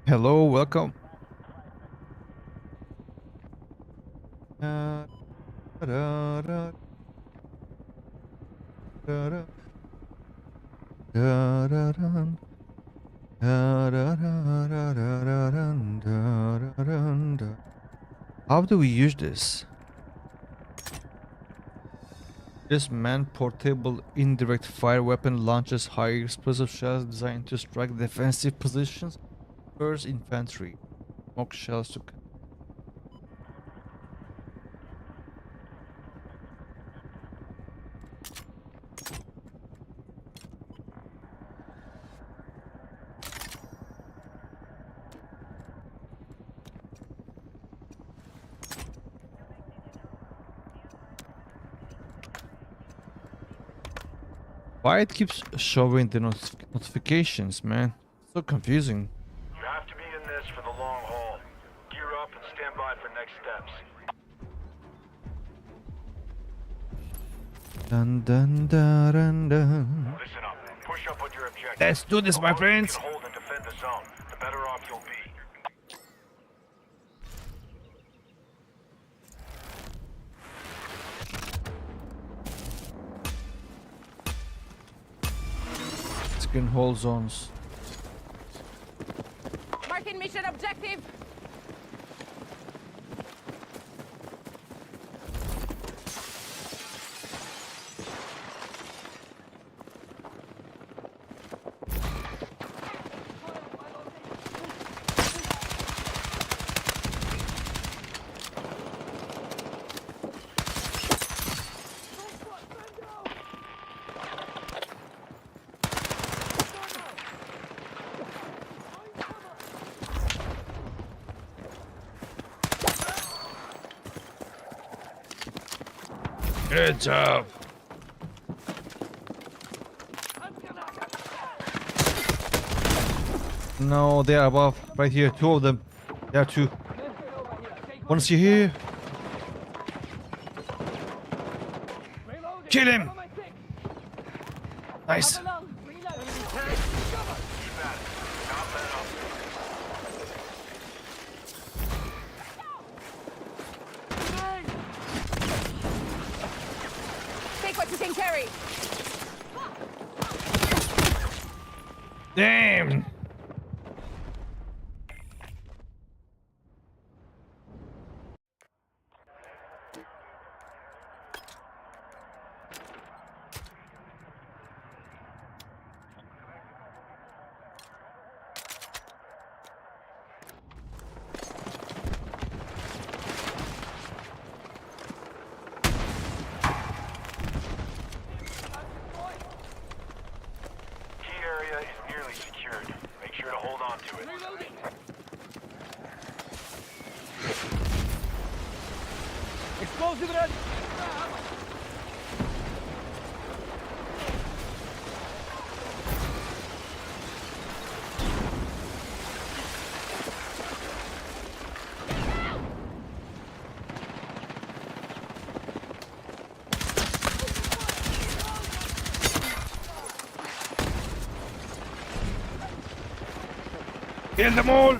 Hello, welcome. How do we use this? This man-portable indirect fire weapon launches high explosive shells designed to strike defensive positions. First infantry. Smoke shells to... Why it keeps showing the notifications, man? So confusing. You have to be in this for the long haul. Gear up and stand by for next steps. Dun dun dun dun dun. Listen up. Push up on your objective. Let's do this, my The longer you friends. can hold and defend the zone, the better off you'll be. Skin hole zones. Marking mission objective. Good job. No, they are above. Right here. Two of them. There are two. One's here. Kill him. Nice. Take what you can carry. Damn. Key area is nearly secured. Make sure to hold on to it. Explosive ready! Kill them all.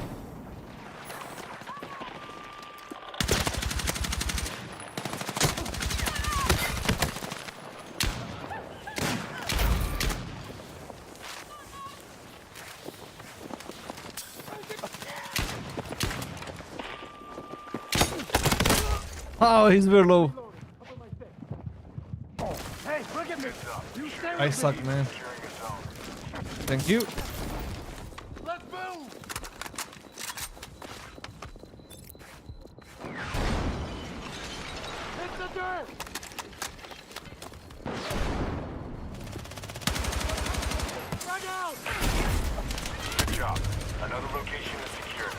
Oh, he's very low. Hey, look at me! You stay with I me! suck, man. Securing a zone. Thank you. Let's move! Hit the dirt! Frag out! Good job. Another location is secured.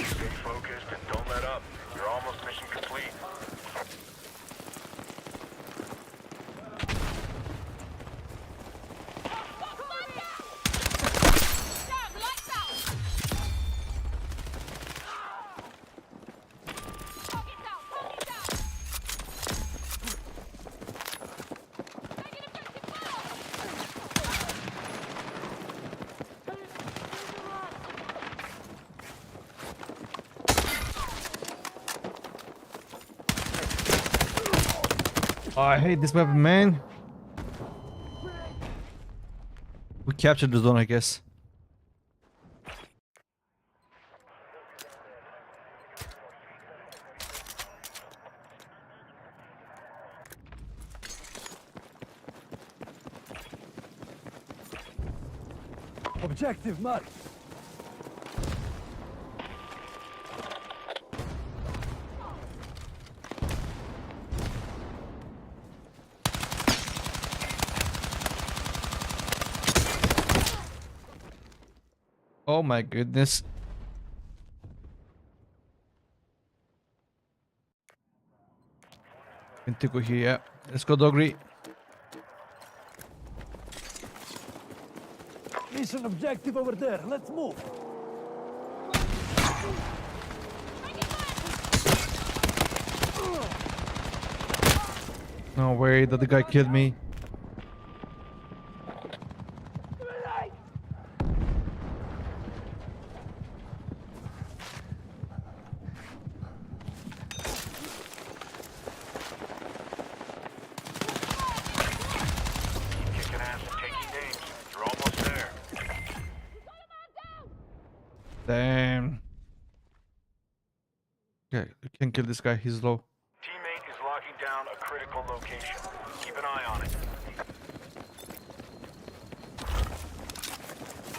Stay focused and don't let up. You're almost mission complete. I hate this weapon, man. We captured the zone, I guess. Objective marked. Oh my goodness. Need to go here, yeah. Let's go, Dogry. Mission objective over there. Let's move. No way that the guy killed me. Kicking ass and taking names. You're almost there. Damn. Okay, we can kill this guy. He's low. Teammate is locking down a critical location. Keep an eye on it.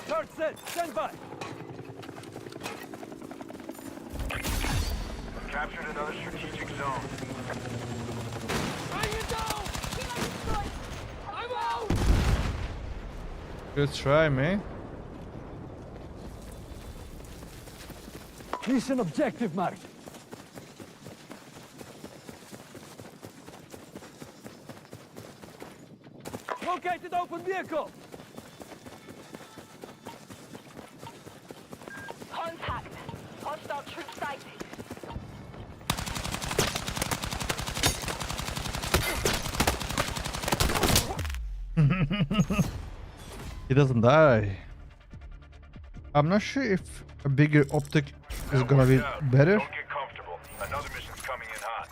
Charge set. Stand by. Captured another strategic zone. Bring it down. I'm out. Good try, man. Mission objective marked. Located open vehicle. Contact. Hostile troop sighted. He doesn't die. I'm not sure if a bigger optic is gonna be Watch out. better. Don't get comfortable. Another mission's coming in hot.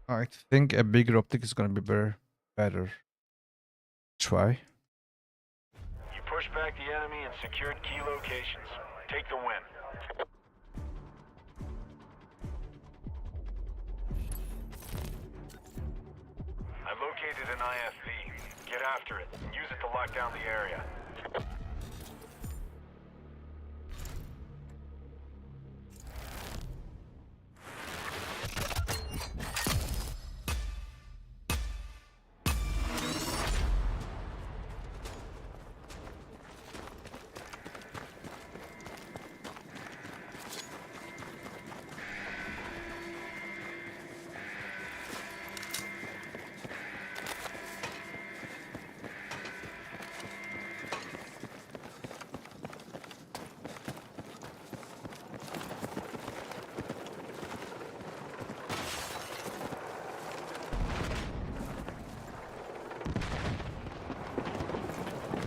I think a bigger optic is gonna be better. Try. You pushed back the enemy and secured key locations. Take the win. I located an IFV. Get after it and use it to lock down the area.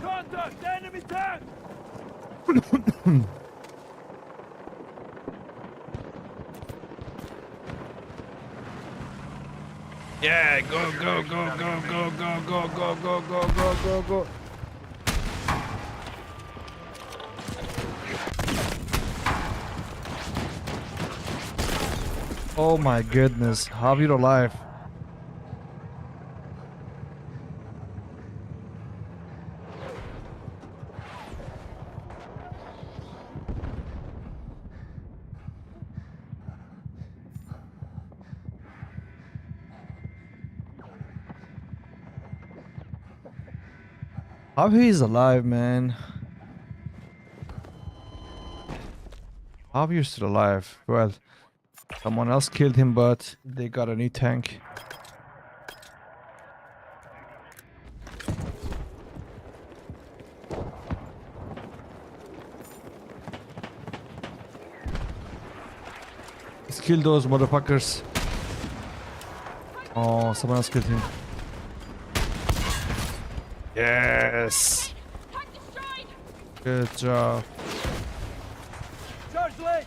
Contact. Enemy tank. Yeah, go, go, go, go, go, go, go, go, go, go, go, go, go. Oh my goodness, how are you alive? How he's alive, man? How are you still alive? Well, someone else killed him, but they got a new tank. Let's kill those motherfuckers. Oh, someone else killed him. Yes. Tank destroyed. Good job. Charge late.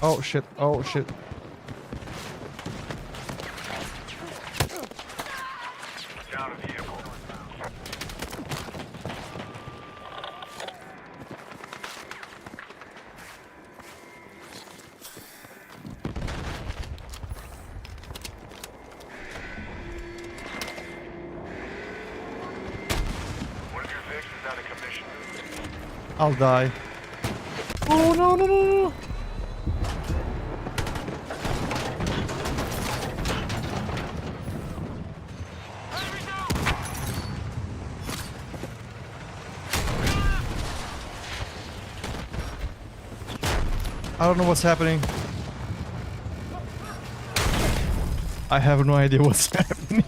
Oh shit, oh shit. Down a vehicle. One of your Vicks is out of commission. I'll die. Oh no no no no! I don't know what's happening. I have no idea what's happening.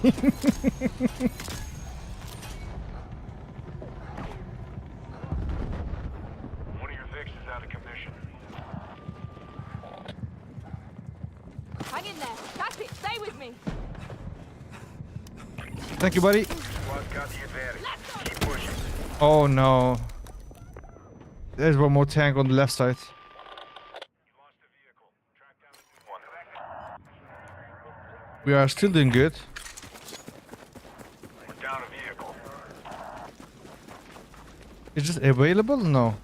One of your Vicks is out of commission. Hang in there. That's it. Stay with me. Thank you, buddy. Squad's got the advantage. Keep pushing. Oh no. There's one more tank on the left side. You lost a vehicle. Track down the new one. We are still doing good. We're down a vehicle. Is this available? No.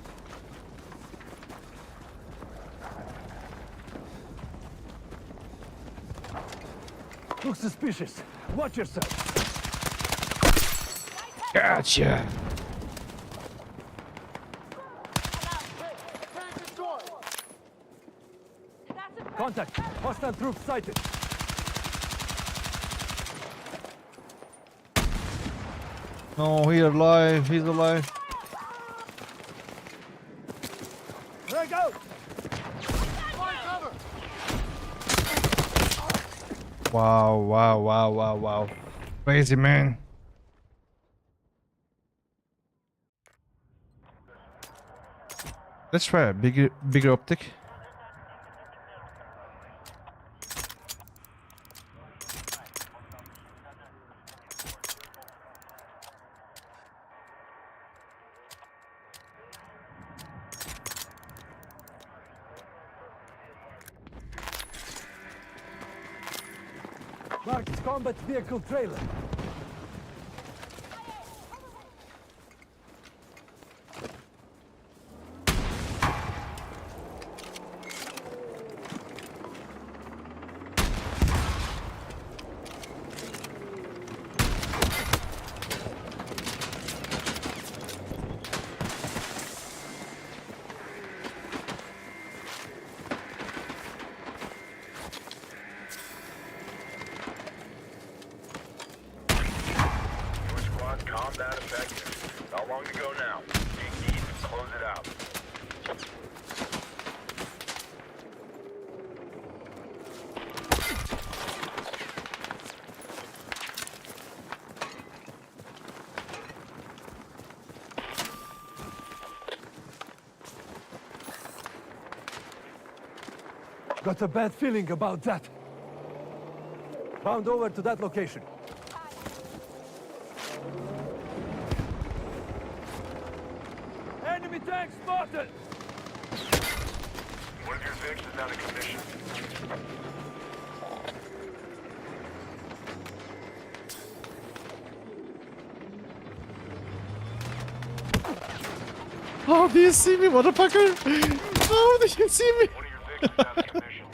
Look suspicious. Watch yourself. Gotcha. That's a Contact. Hostile troops sighted. No, he's alive. He's alive. Drag out. Wow, wow, wow, wow, wow. Crazy man. Let's try a bigger optic. Marked combat vehicle trailer. Your squad combat effective. How long to go now? Dig deep and close it out. Got a bad feeling about that. Bound over to that location. Enemy tank spotted! One of your Vicks is out of commission. Oh, do you see me, motherfucker? Oh, do you see me? One of your Vicks is out of commission.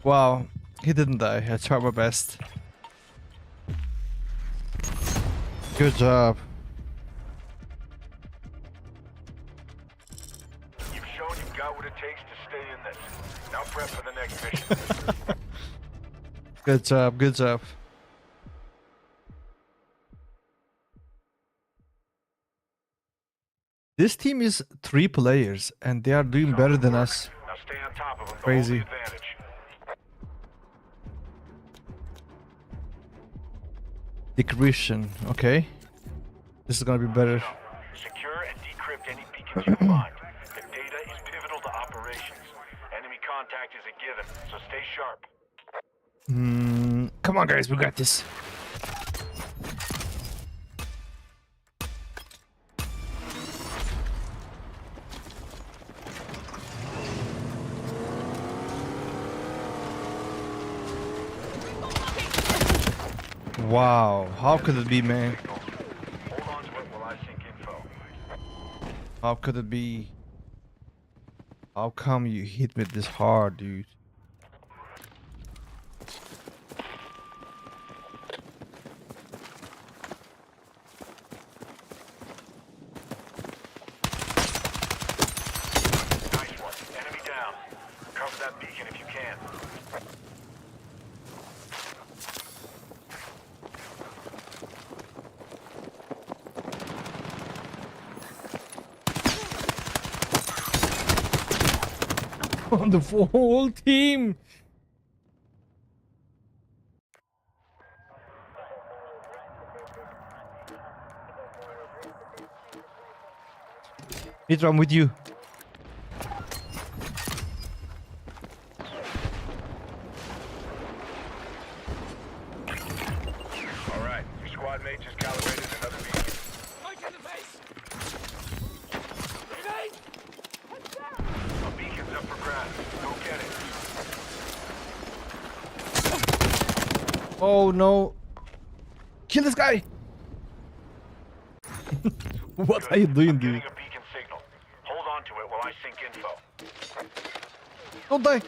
Wow, he didn't die. I tried my best. Good job. You've shown you've got what it takes to stay in this. Now prep for the next mission. Good job, good job. This team is 3 players and they are doing better than us. Now stay on top of them. Crazy. Hold the advantage. Decryption, okay. This is gonna be better. Secure and decrypt any beacons you find. The data is pivotal to operations. Enemy contact is a given, so stay sharp. Come on, guys, we got this. Wow, how could it be, man? Hold on to it while I sync info. How could it be? How come you hit me this hard, dude? Nice one. Enemy down. Cover that beacon if you can. On the whole team. Nitro, I'm with you. All right. Your squad mate just calibrated another beacon. A beacon's up for grabs. Go get it. Oh no. Kill this guy. What are you doing, dude? Getting a beacon signal. Hold on to it while I sync info. Don't die.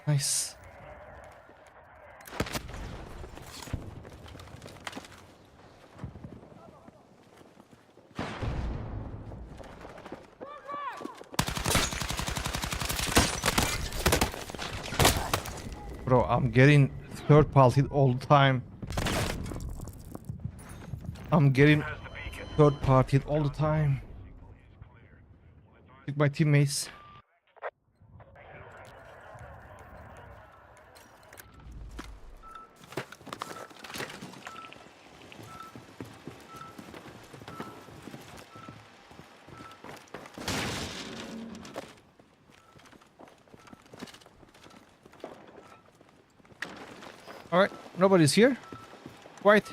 Nice. Bro, I'm getting third party all the time. I'm getting Has the beacon. third party all the time. With my teammates. All right, nobody's here. Quiet.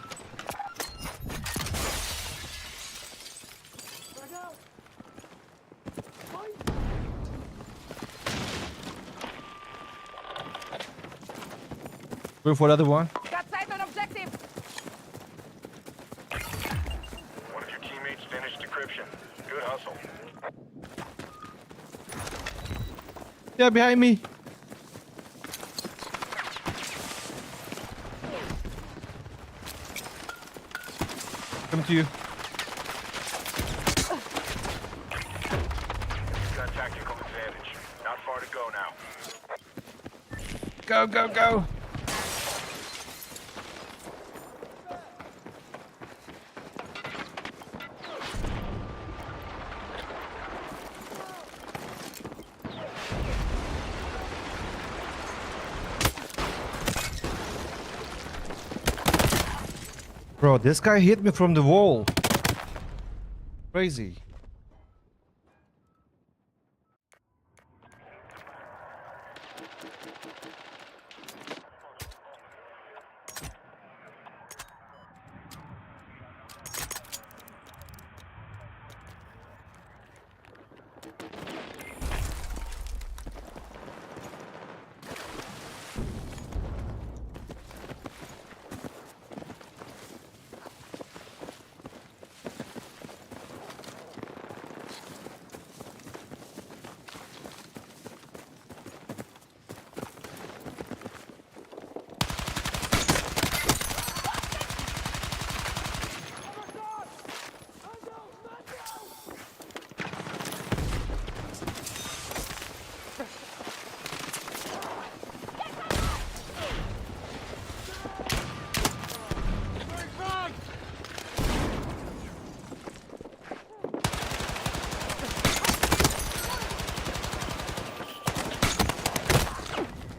Going for another one. Got sight on objective. One of your teammates finished decryption. Good hustle. Yeah, behind me. Come to you. Got tactical advantage. Not far to go now. Go, go, go. Bro, this guy hit me from the wall. Crazy.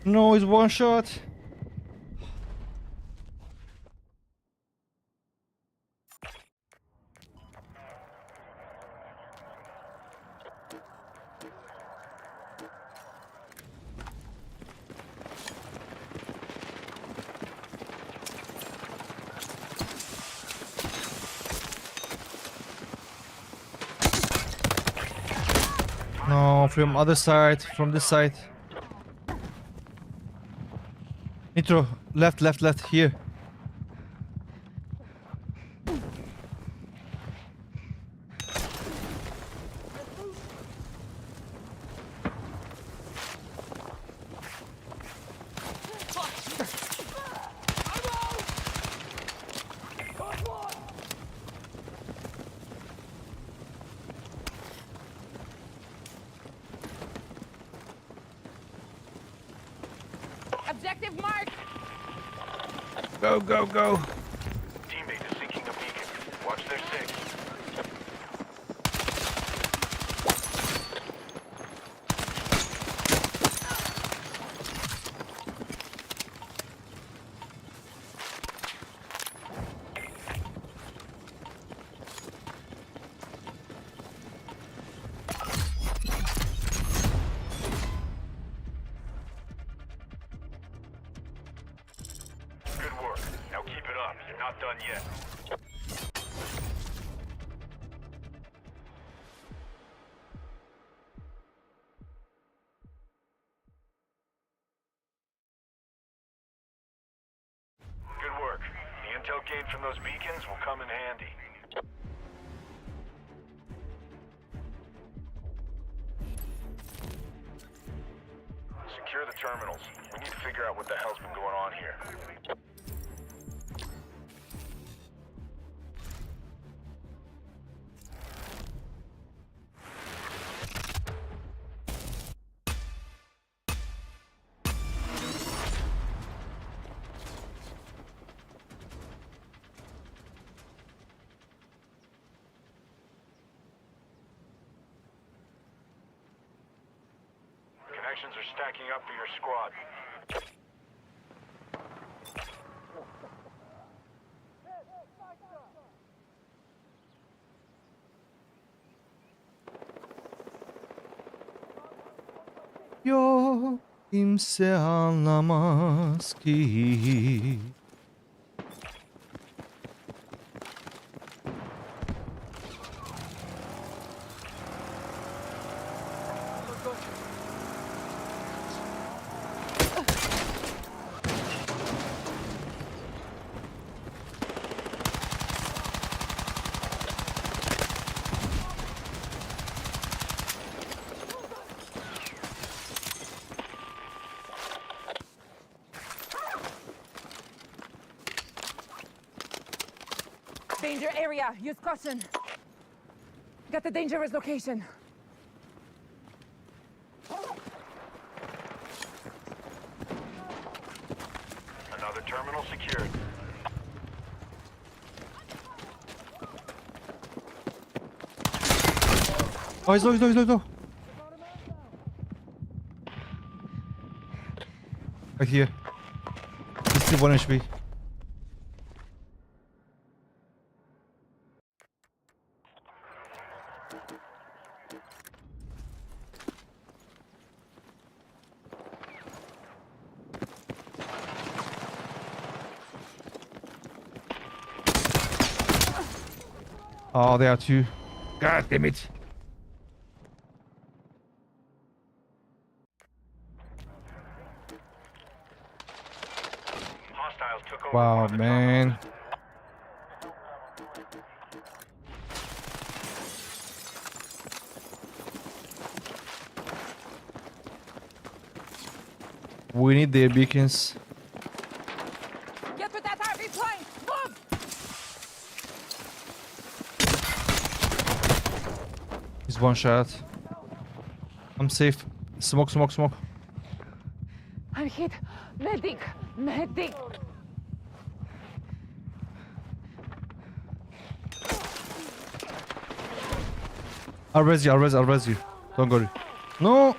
No, it's one shot. No, from other side, from this side. Nitro, left, left, left, here. Objective mark! Go, go, go. Teammate is seeking a beacon. Watch their six. Good work. Now keep it up. You're not done yet. Good work. The intel gained from those beacons will come in handy. Secure the terminals. We need to figure out what the hell's been going on here. Connections are stacking up for your squad. Yok kimse anlamaz ki. Danger area. Use caution. Got the dangerous location. Another terminal secured. Oh, he's low. Right here. He's still 1 HP. Oh, there are two. God damn it. Hostiles took over Wow, one of the man. terminals. We need their beacons. Get to that RV point! Move! He's one shot. I'm safe. Smoke. I'm hit. Medic! I'll res you. Don't worry. No!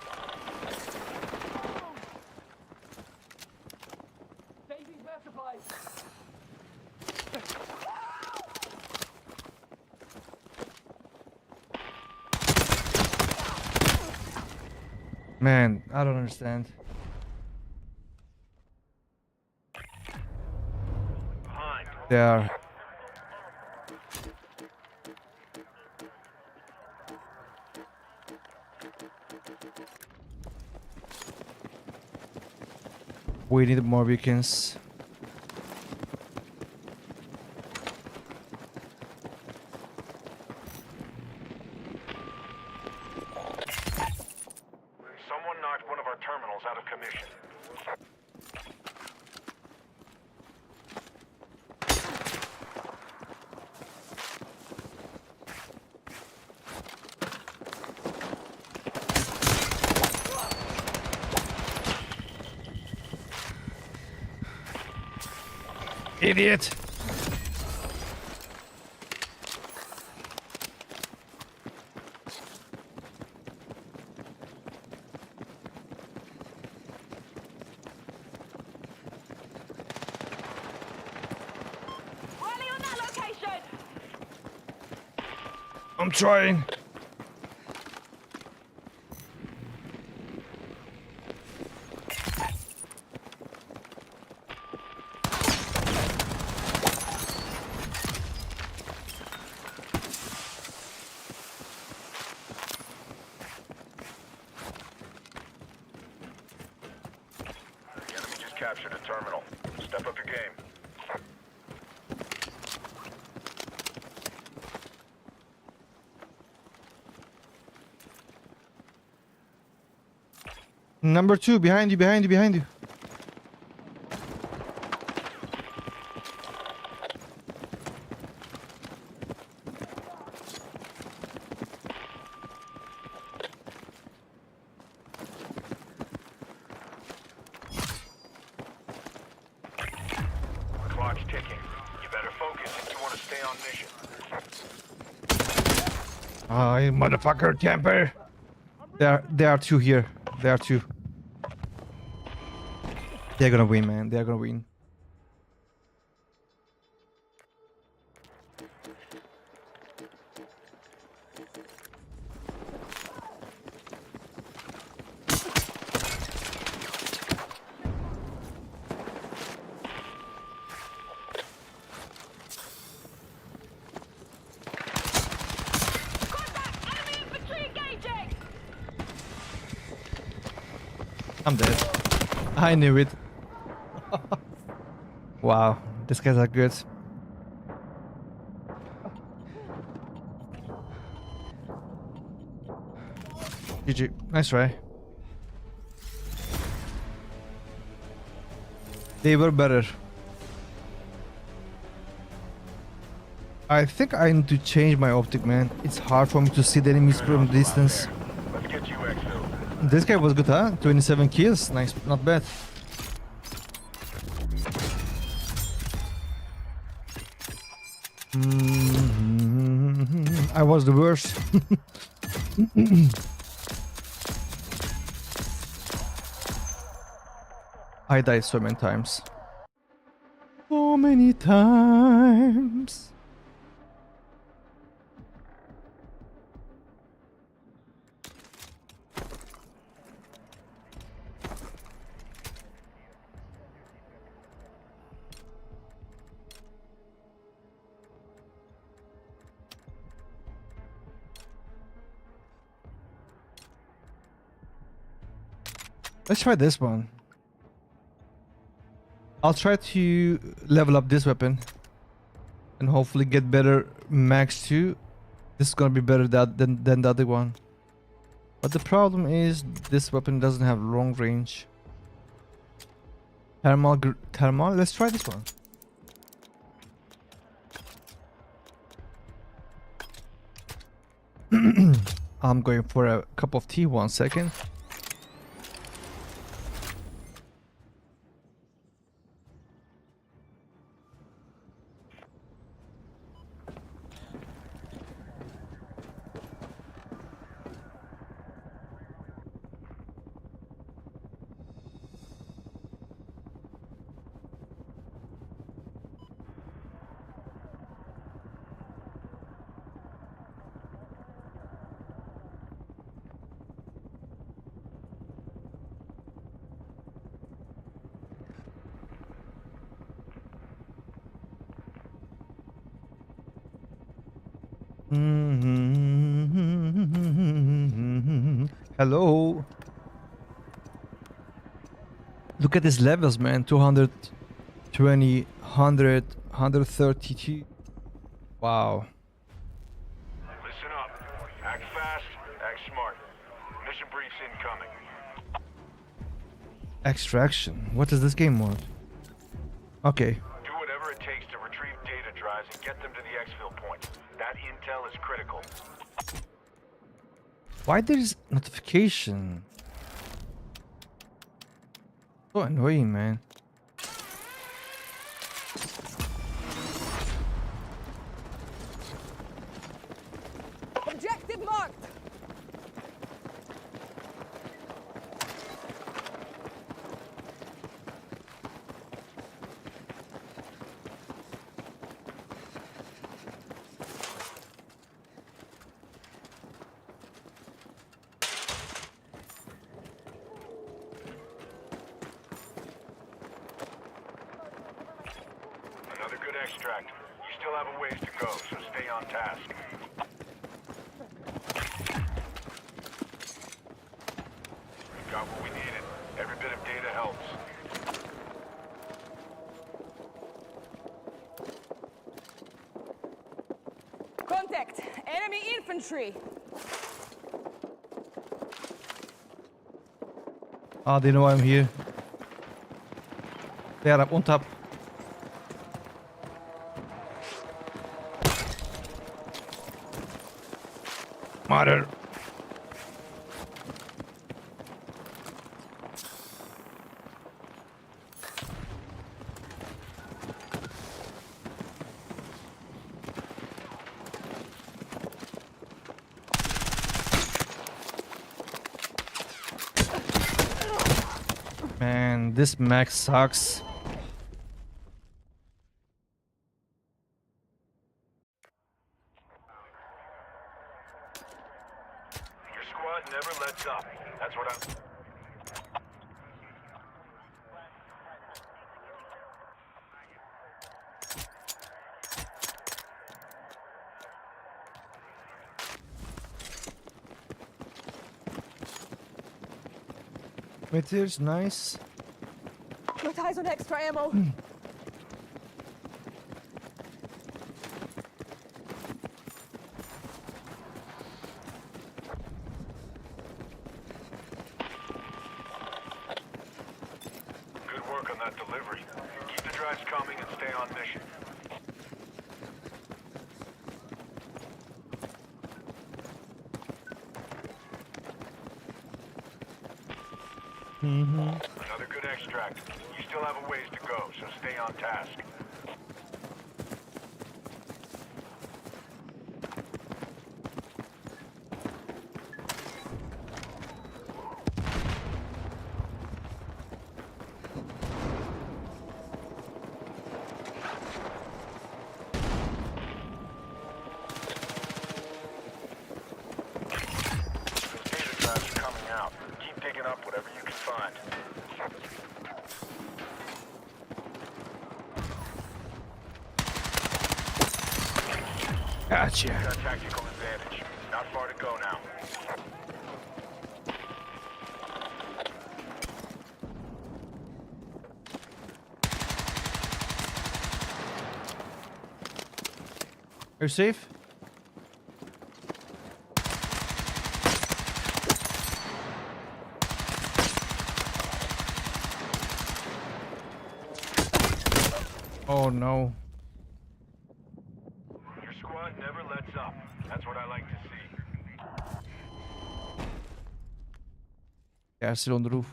Man, I don't understand. Behind. They are. We need more beacons. commission. Idiot! Rally on that location! I'm trying. The enemy just captured a terminal. Step up your game. Number 2, behind you, behind you, behind you. The clock's ticking. You better focus if you want to stay on mission. Ah, you motherfucker camper. There are 2 here. There are 2. They're gonna win, man. They're gonna win. Enemy infantry engaging! I'm dead. I knew it. Wow, these guys are good. GG, nice try. They were better. I think I need to change my optic, man. It's hard for me to see the enemies from distance. Let's get you exfilled. This guy was good, huh? 27 kills. Nice, not bad. I was the worst. I died so many times. So many times. Let's try this one. I'll try to level up this weapon and hopefully get better max 2. This is gonna be better than the other one. But the problem is this weapon doesn't have long range. Thermal. Let's try this one. I'm going for a cup of tea. 1 second. Hello. Look at these levels, man. 220, 100, 132. Wow. Listen up. Act fast, act smart. Mission briefs incoming. Extraction. What is this game mode? Okay. Do whatever it takes to retrieve data drives and get them to the exfil point. That intel is critical. Why there's notification? So annoying, man. Objective marked. Another good extract. You still have a ways to go, so stay on task. We got what we needed. Every bit of data helps. Contact. Enemy infantry. Ah, they know I'm here. They are up on top. Mother. Man, this mech sucks. Your squad never lets up. That's what I'm... Meteors, nice. Got eyes on extra ammo. Good work on that delivery. Keep the drives coming and stay on mission. Another good extract. You still have a ways to go, so stay on task. Those data drives are coming out. Keep digging up whatever you can find. Gotcha. Got tactical advantage. Not far to go now. Are you safe? Oh no. Your squad never lets up. That's what I like to see. Yeah, still on the roof.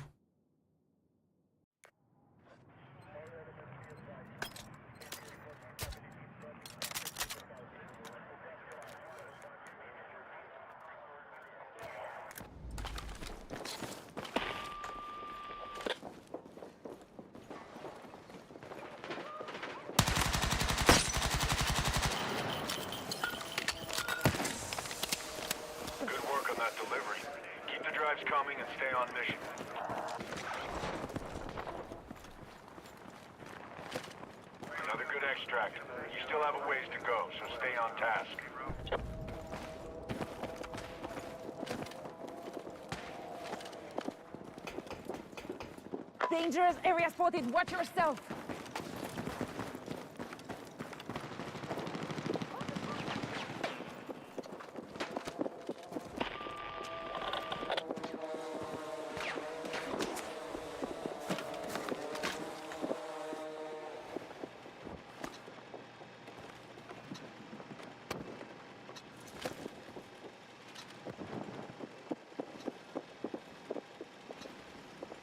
Good work on that delivery. Keep the drives coming and stay on mission. Another good extract. You still have a ways to go, so stay on task. Dangerous area spotted. Watch yourself.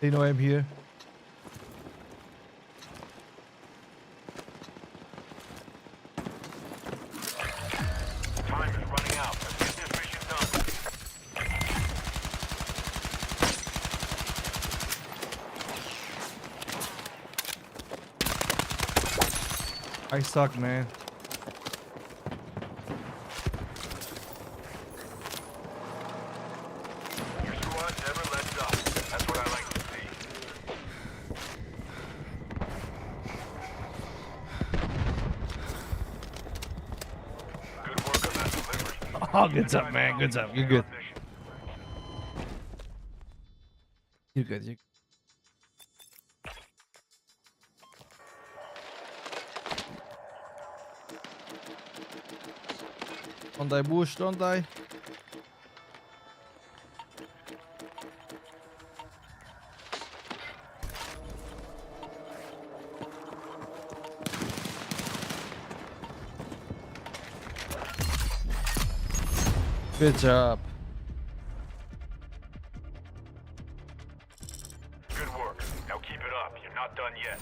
They know I'm here. Time is running out. Let's get this mission done. I suck, man. Your squad never lets up. That's what I like to see. Good work on that delivery. Oh, good job, man. Good job. You're good. You're good. You're Don't die, Bush. Don't die. Good job. Good work. Now keep it up. You're not done yet.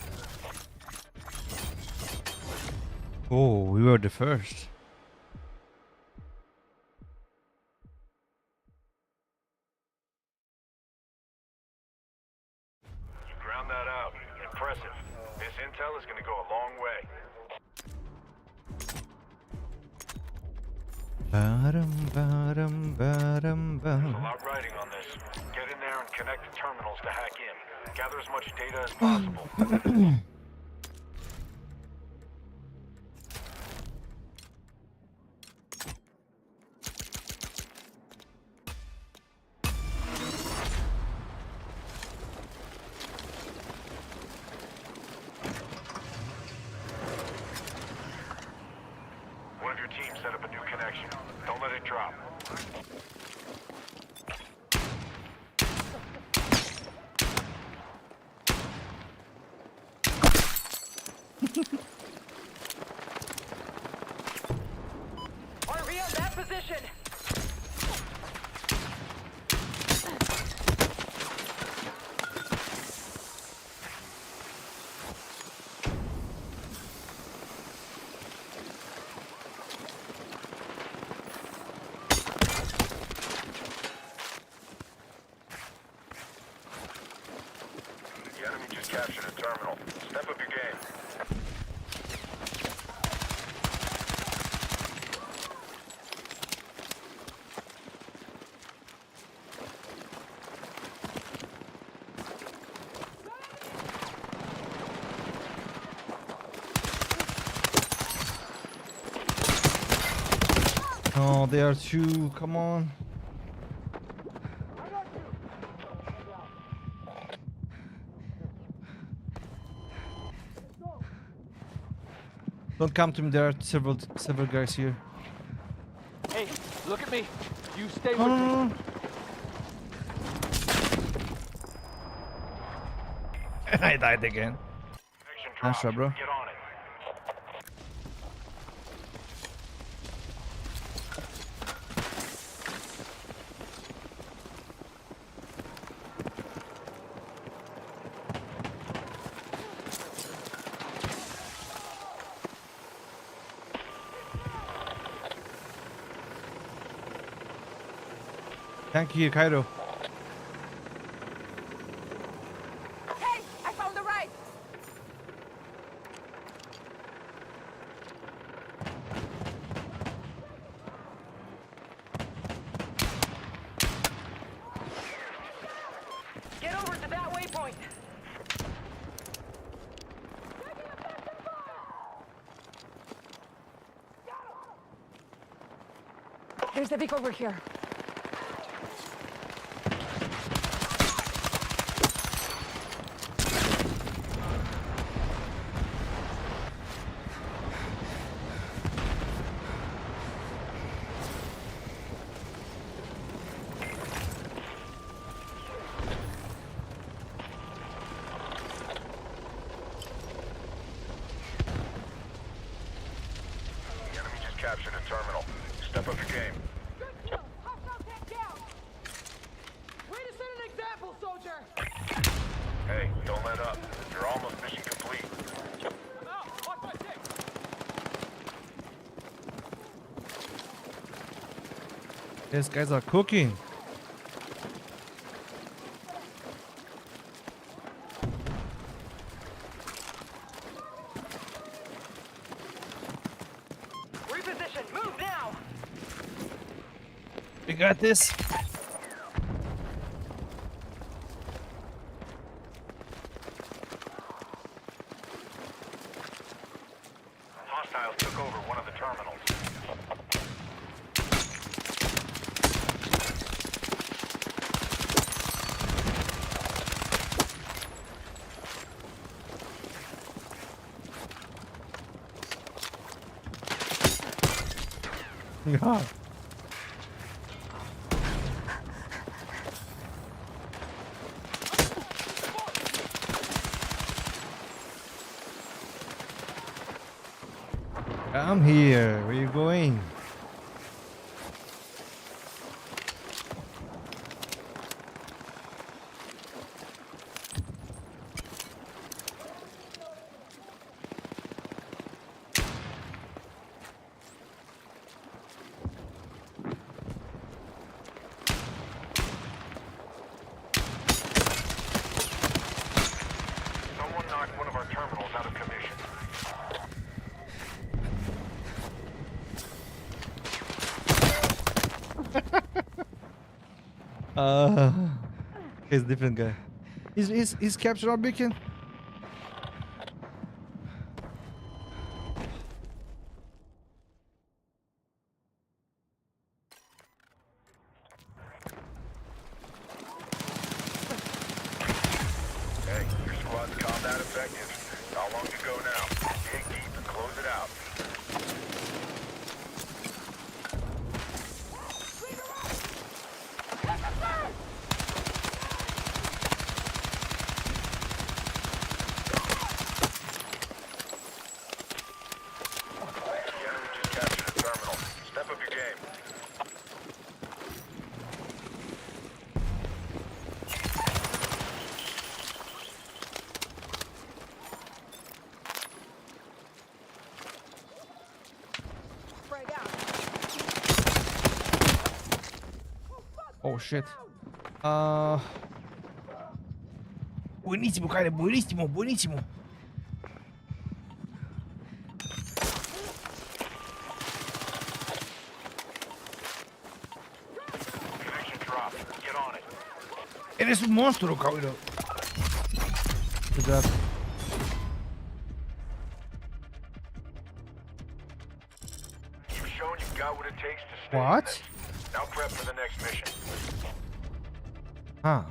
Oh, we were the first. You ground that out. Impressive. This intel is going to go a long way. There's a lot riding on this. Get in there and connect the terminals to hack in. Gather as much data as possible. One of your team set up a new connection. Don't let it drop. RV on that position! The enemy just captured a terminal. Step up your game. Oh, they are two. Come on. Don't come to me. There are several guys here. Hey, look at me. You stay No, with no, me. no, no. I died again. Connection Nice dropped. try, bro. Get on it. Thank you, Cairo. Hey, I found the ride! Get over to that waypoint! There's the Vic over here. The enemy just captured a terminal. Step up your game. Good kill! Hostile tank down! Way to set an example, soldier! Hey, don't let up. You're almost mission complete. I'm out. Watch my six. These guys are cooking. Reposition. Move now. We got this. Hostiles took over one of the terminals. Yeah. I'm here. Where you going? Someone knocked one of our terminals out of commission. He's a different guy. He's captured our beacon. Hey, your squad's combat effective. How long to go now? Dig deep and close it out. The enemy just captured a terminal. Step up your game. Frag out. Oh shit. Buenísimo, Kyle. Buenísimo, buenísimo. Connection dropped. Get on it. Eres un monstruo, cabrón. Good job. You've shown you've got what it takes to stay. What? Now prep for the next mission. Huh.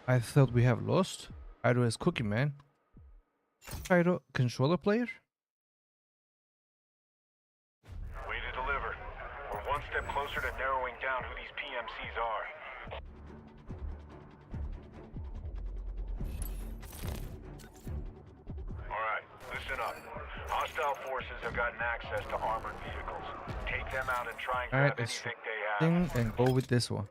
I thought we have lost. Cairo is cooking, man. Cairo, controller player? Way to deliver. We're one step closer to narrowing down who these PMCs are. Alright, listen up. Hostile forces have gotten access to armored vehicles. Take them out and try and Alright, grab let's anything they have. and go with this one.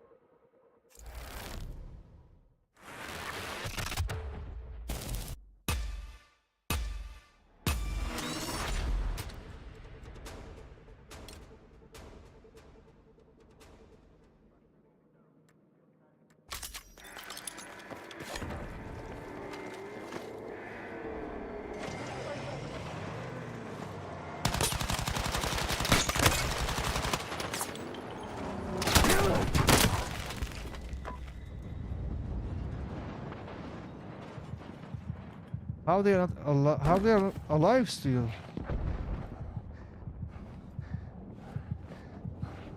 How they are not how they are alive still?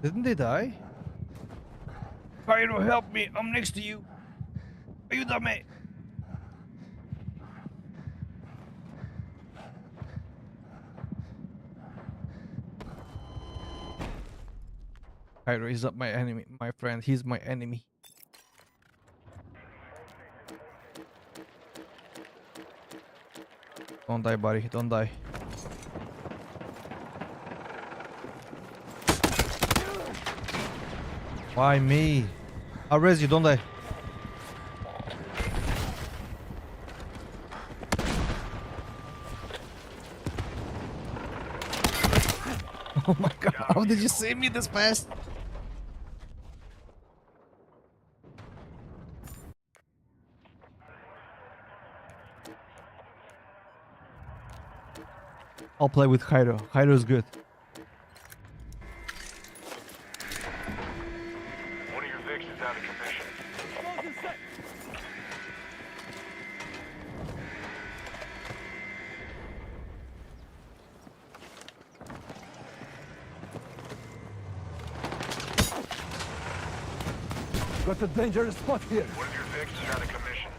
Didn't they die? Cairo, help me! I'm next to you. Ayúdame. Cairo is not my enemy, my friend. He's my enemy. Don't die, buddy. Don't die. Why me? I'll res you. Don't die. Oh my god, how did you see me this fast? I'll play with Hyro. Hyro's good. One of your Vicks is out of commission. Got a dangerous spot here. One of your Vicks is out of commission.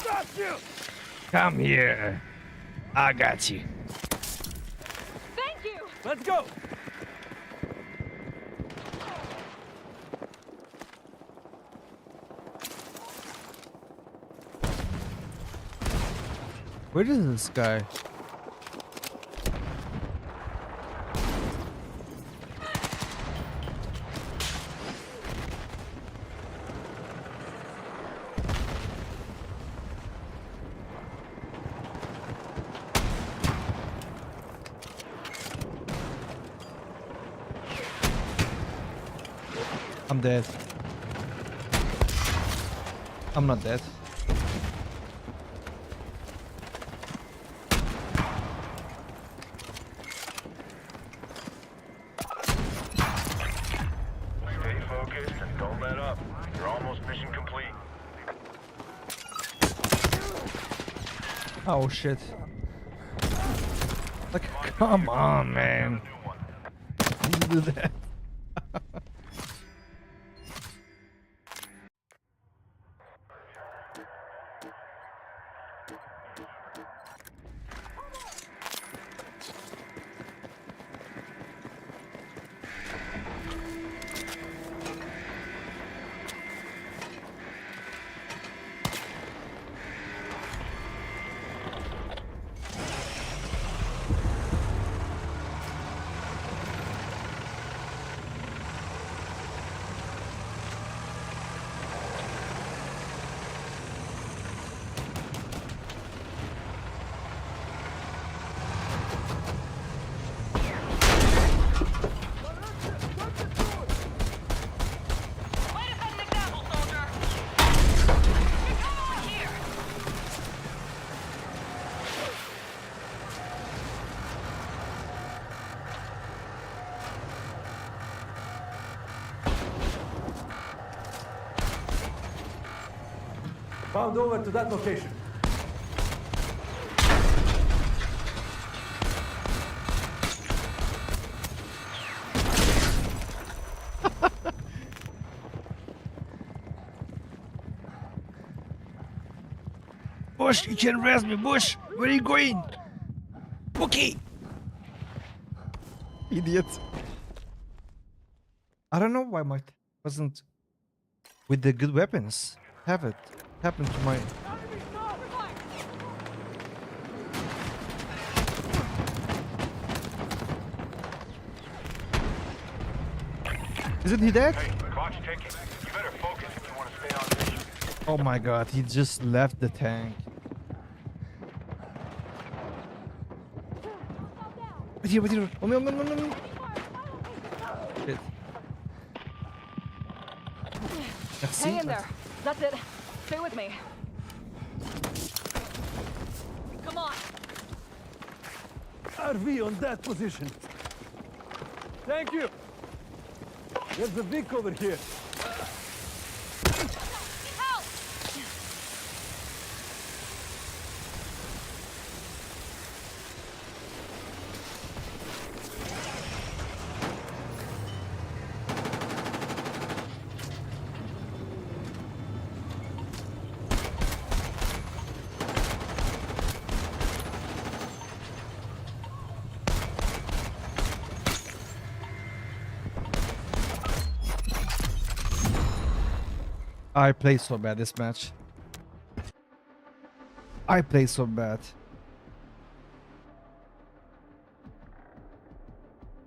Got you! Come here. I got you. Thank you! Let's go! Where is this guy? I'm dead. I'm not dead. Stay focused and don't let up. You're almost mission complete. Oh shit. Like, come on, man. You do that. Found over to that location. Bush, you can arrest me, Bush. Where are you going? Bookie. Idiot. I don't know why my wasn't with the good weapons. Have it happened to my. Isn't he dead? Hey, clock's ticking. You better focus if you want to stay on mission. Oh my god, he just left the tank. Right here, right here. Oh no, no, no, no, no. Shit. Merci. Hang in there. That's it. Stay with me. Come on. RV on that position. Thank you. There's a Vic over here. Help! I played so bad this match. I played so bad.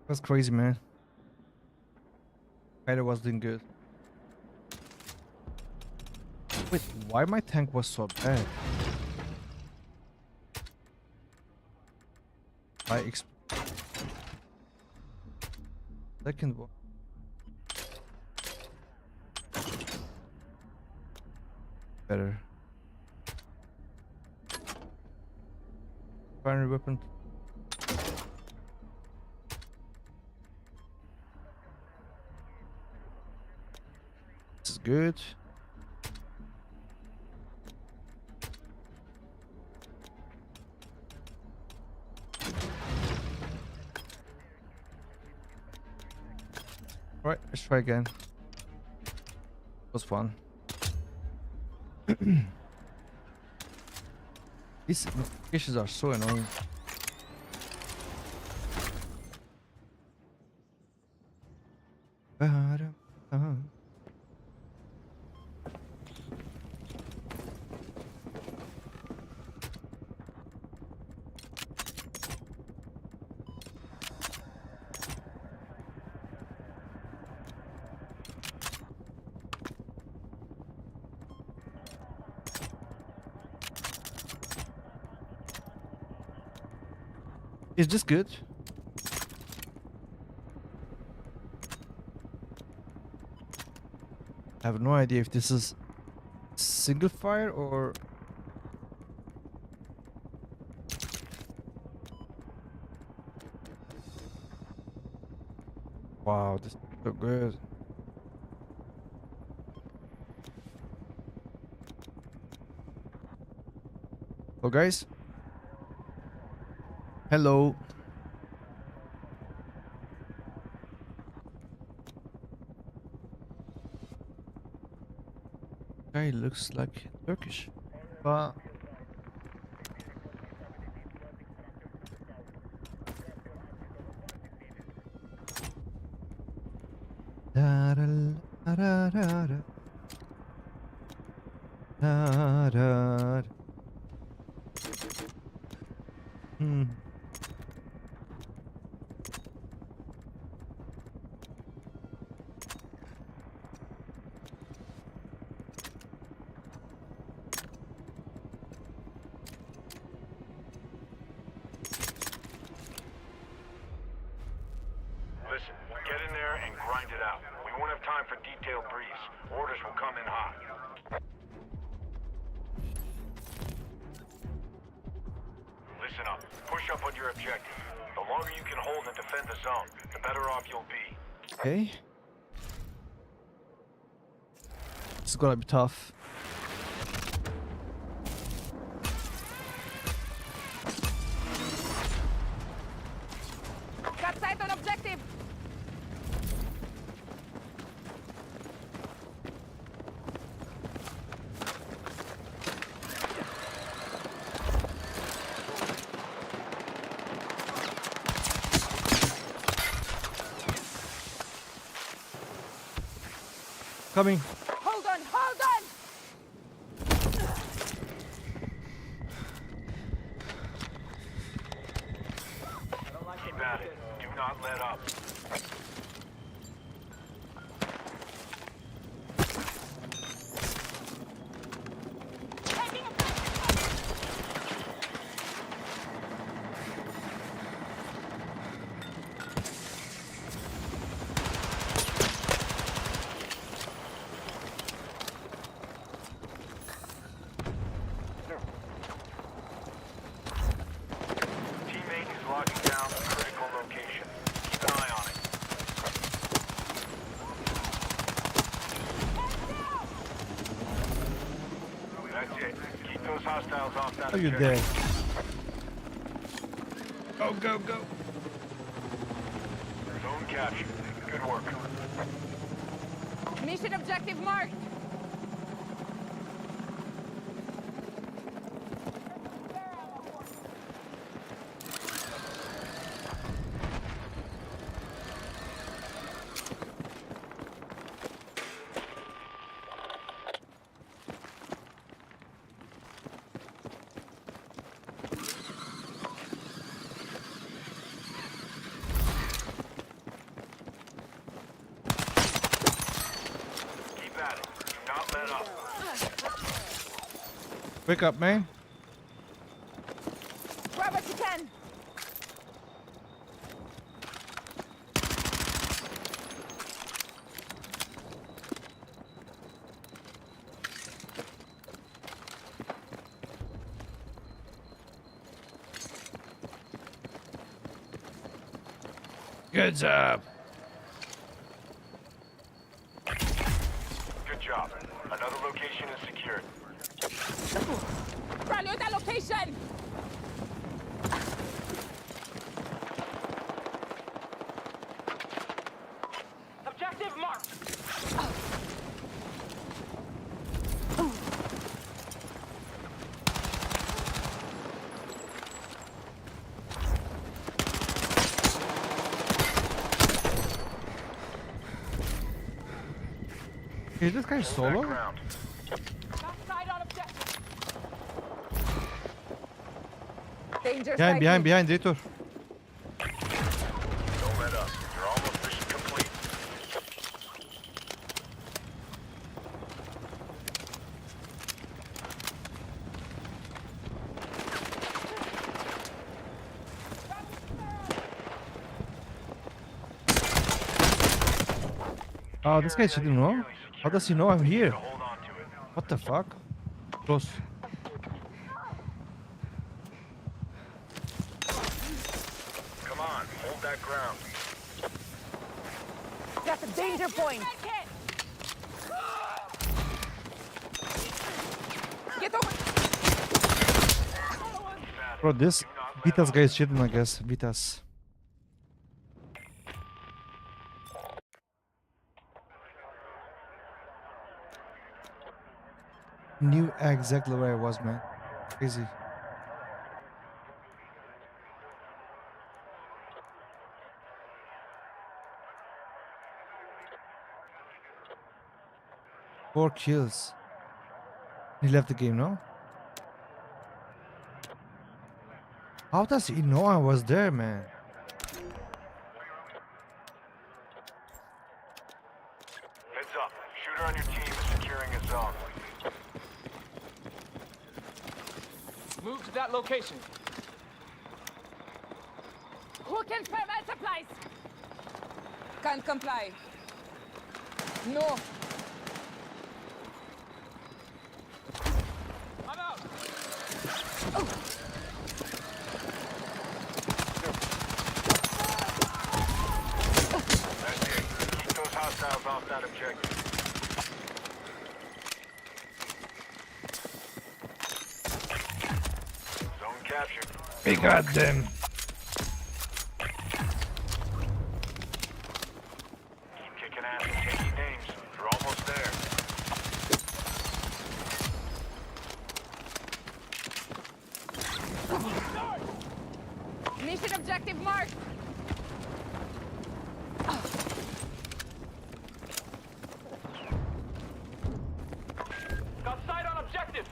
That's crazy, man. Kyler was doing good. Wait, why my tank was so bad? Second one. Better. Primary weapon. This is good. Alright, let's try again. Was fun. These notifications are so annoying. Is this good? I have no idea if this is single fire or wow, this is so good. Hello guys. Hello. Guy looks like Turkish. But Listen, get in there and grind it out. We won't have time for detailed briefs. Orders will come in hot. Listen up. Push up on your objective. The longer you can hold and defend the zone, the better off you'll be. okay. This is gonna be tough. Got sight on objective. Coming. Hold on, hold on. Keep at it. Do not let up. Teammate is locking down a critical location. Keep an eye on it. That's it. Keep those hostiles off that Are you objective. there? Go, go, go. Zone captured. Good work. Mission objective marked. at it. Do not let up. Wake up, man. Grab what you can. Good job. Good job. Another location is secured. Rally at that location. Objective marked. Is this guy Hold that solo? ground. Backside on objective. Danger Behind, behind, Detour. Don't let up. You're almost mission complete. Oh, this guy didn't know. How does he know I'm here? Hold on to it. What the fuck? Close. Come on, hold that ground. That's a danger point. Get over. Bro, this Vitas guy is cheating, I guess. Vitas. Knew exactly where I was, man. Crazy. Four kills. He left the game, no? How does he know I was there, man? Heads up. Shooter on your team is securing a zone. Move to that location. Who can spare my supplies? Can't comply. No. I'm out. That's it. Keep those hostiles off that objective. Zone captured. We got them. Keep kicking ass and taking names. You're almost there. Mission objective marked. Got sight on objective.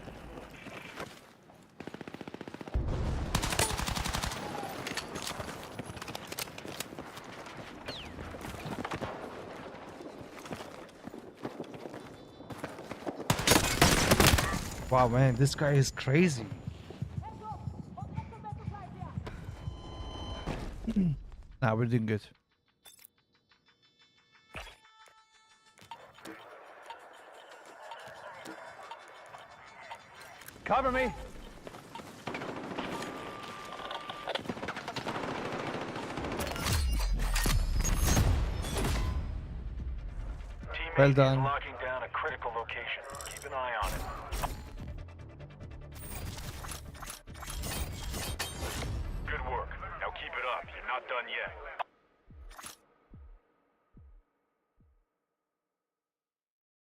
Wow, man, this guy is crazy. Nah, we're doing good. Cover me. Teammate Well is done. locking down a critical location. Keep an eye on it. Good work. Now keep it up. You're not done yet.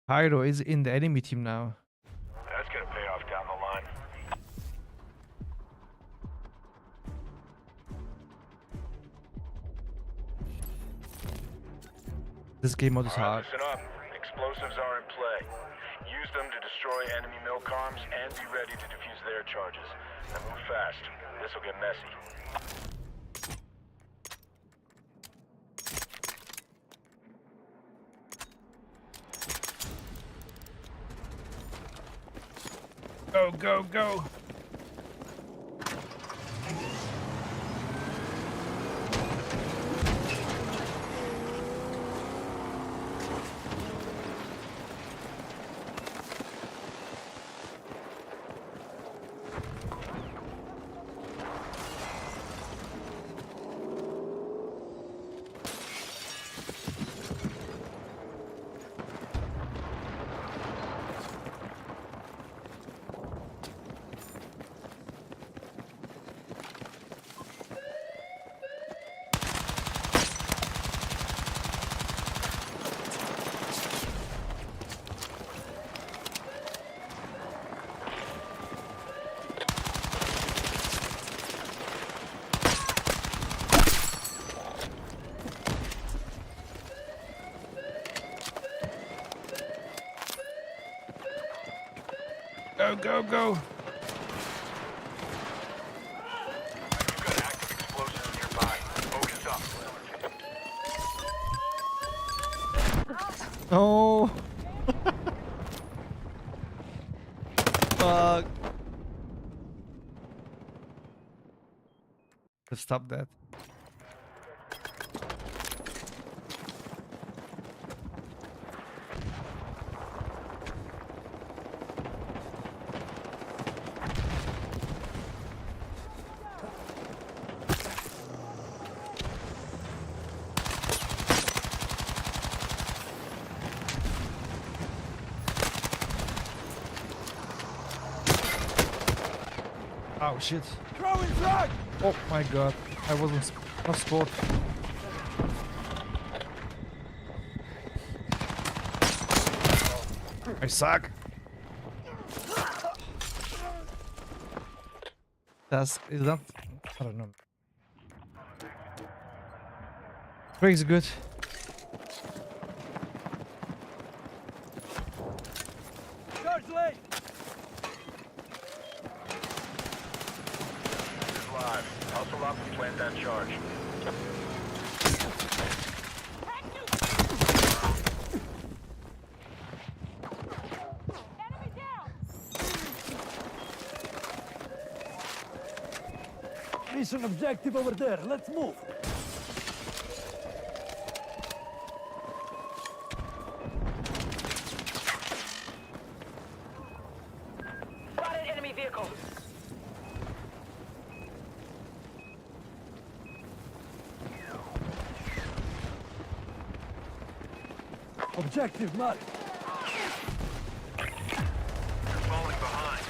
Pyro is in the enemy team now. That's gonna pay off down the line. This game mode is All right, hard. listen up. Explosives are in play. Use them to destroy enemy milcoms and be ready to defuse their charges. Now move fast. This will get messy. Go, go, go. Go, go, go. You've got active explosives nearby. Focus up. Oh. Fuck. Let's stop that. Oh shit. Throwing frag! Oh my god. I wasn't not sport. I suck. Is that I don't know. Craig's good. Charge late! Is live. Hustle up and plant that charge. Enemy down! Mission objective over there. Let's move. Spotted enemy vehicle. Objective marked. You're falling behind.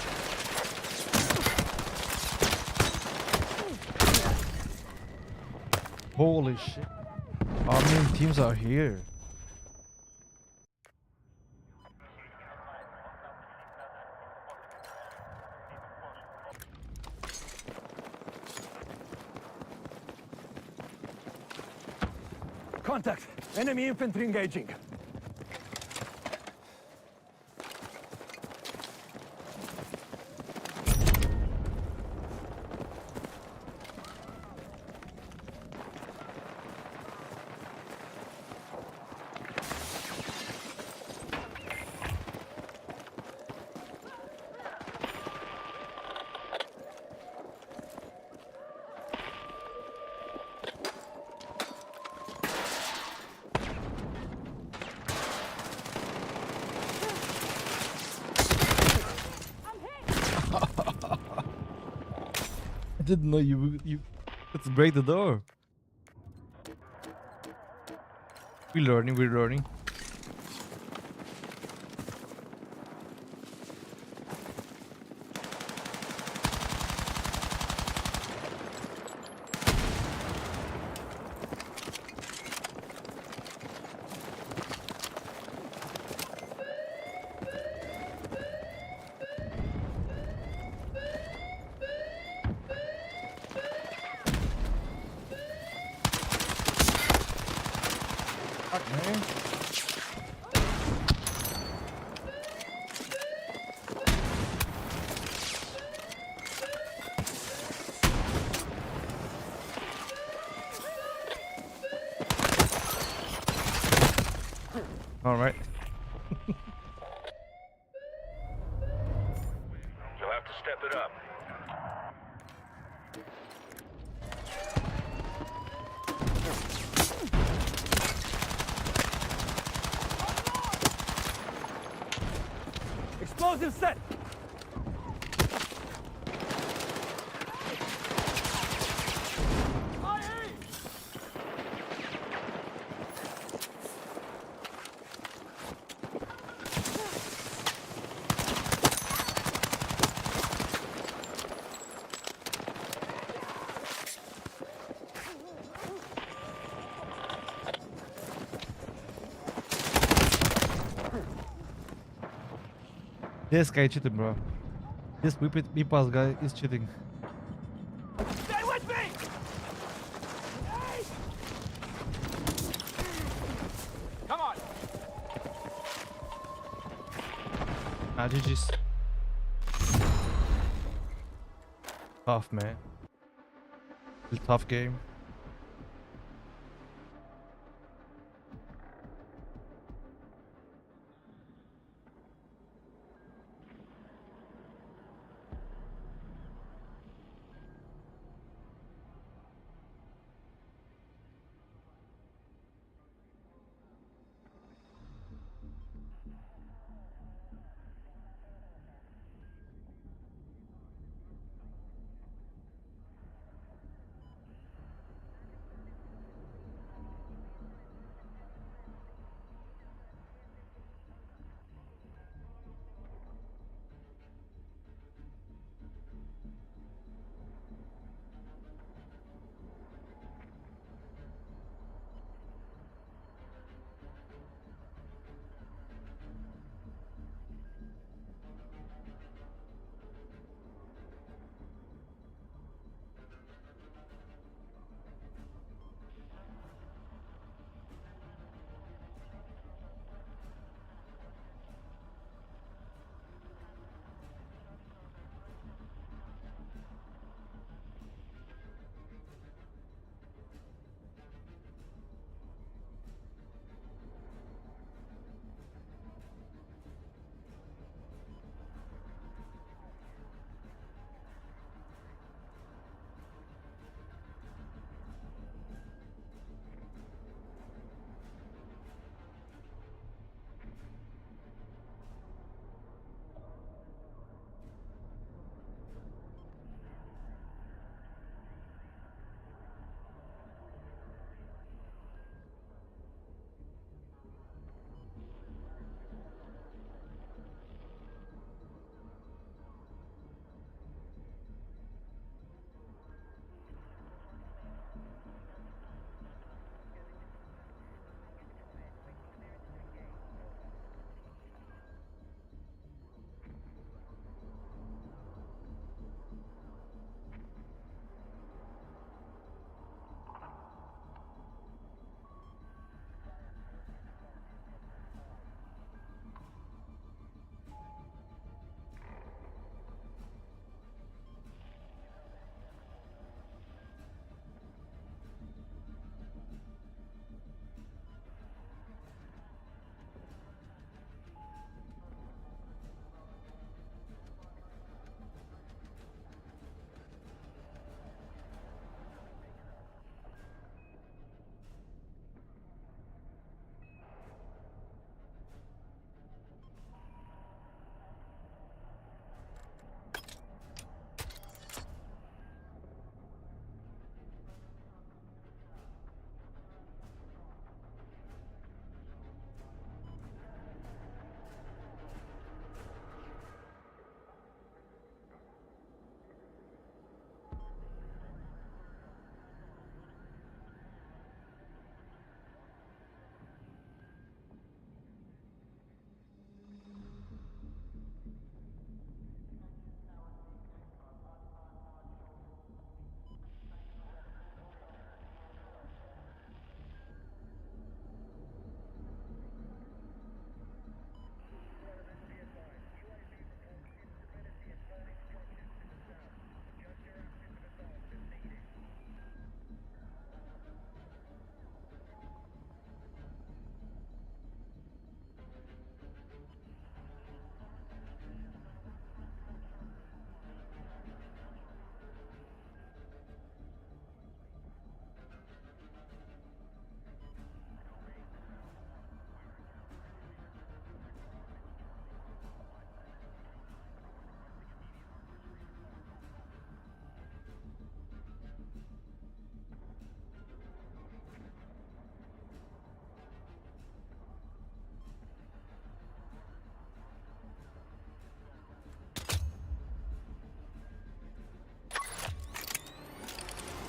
Holy shit. How many teams are here? Contact. Enemy infantry engaging. I didn't know you let's break the door. We're learning. Fuck, man. All right. You'll Step it up. Explosive set! This guy cheating, bro. This Weepas guy is cheating. Stay with me! Come on. Ah, GG's. Tough, man. It's a tough game.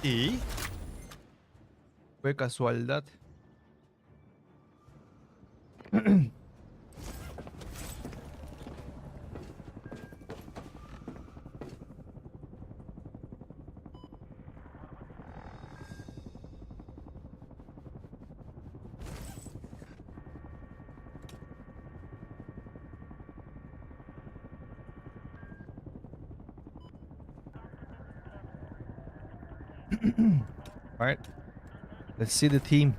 Y fue casualidad. All right, let's see the team.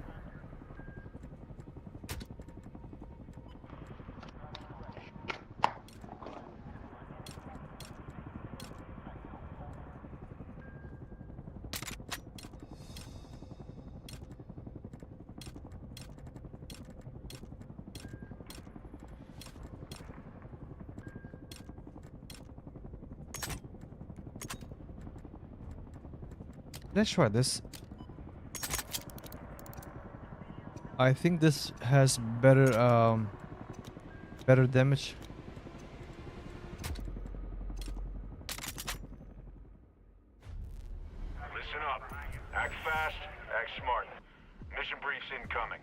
Let's try this. I think this has better damage. Listen up. Act fast, act smart. Mission briefs incoming.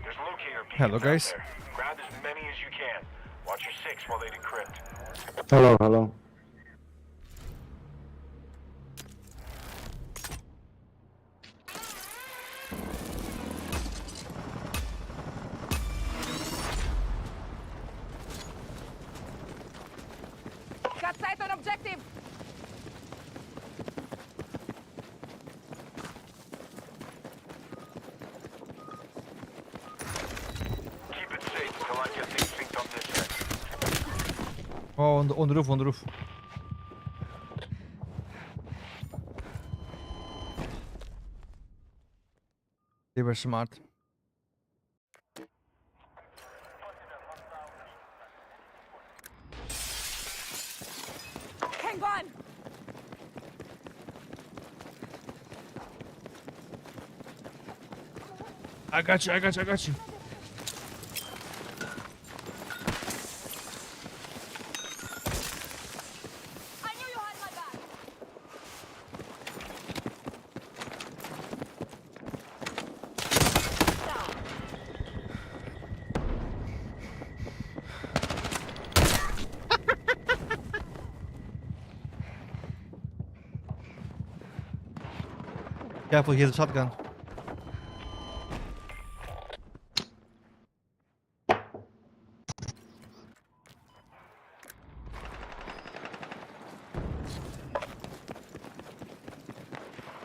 There's locator beacons Hello, out guys. there. Grab as many as you can. Watch your six while they decrypt. Hello, hello. Got sight on objective. Keep it safe until I get things synced on this end. Oh, on the roof, on the roof. They were smart. Hang on. I got you, I got you, I got you. I knew you had my back. Careful, he has a shotgun.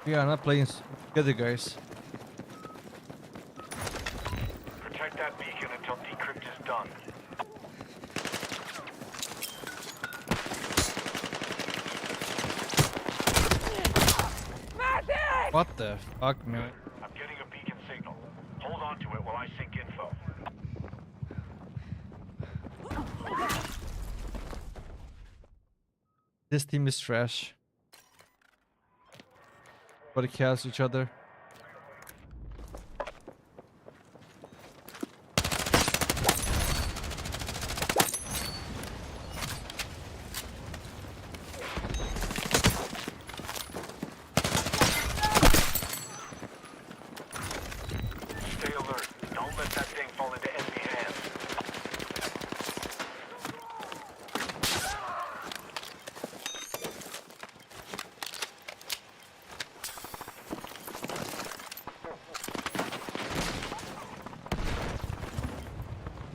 We are not playing together, guys. Protect that beacon until decrypt is done. Medic! What the fuck, man? I'm getting a beacon signal. Hold on to it while I sync info. This team is trash. But it kills each other. Stay alert. Don't let that thing fall into enemy hands.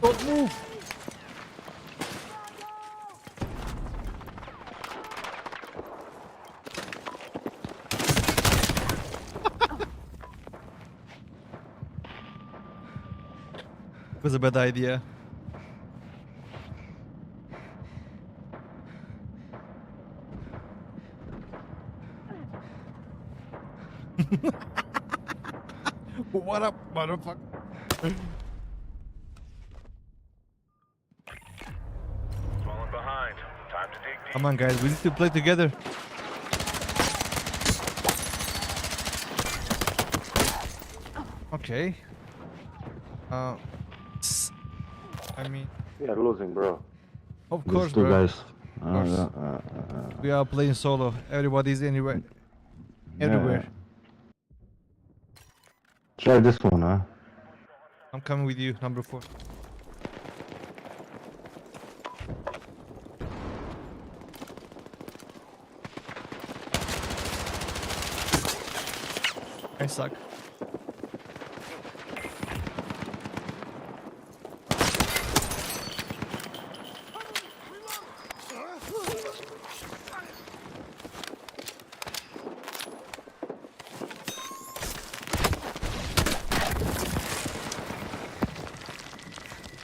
Don't move! Was a bad idea. What up, motherfucker? Falling behind. Time to dig deep. Come on, guys, we need to play together. Okay. I mean, We are losing, bro. of These course, two bro. guys. course. We are playing solo. Everybody's anywhere. Everywhere. Try this one, huh? I'm coming with you, number 4. I suck.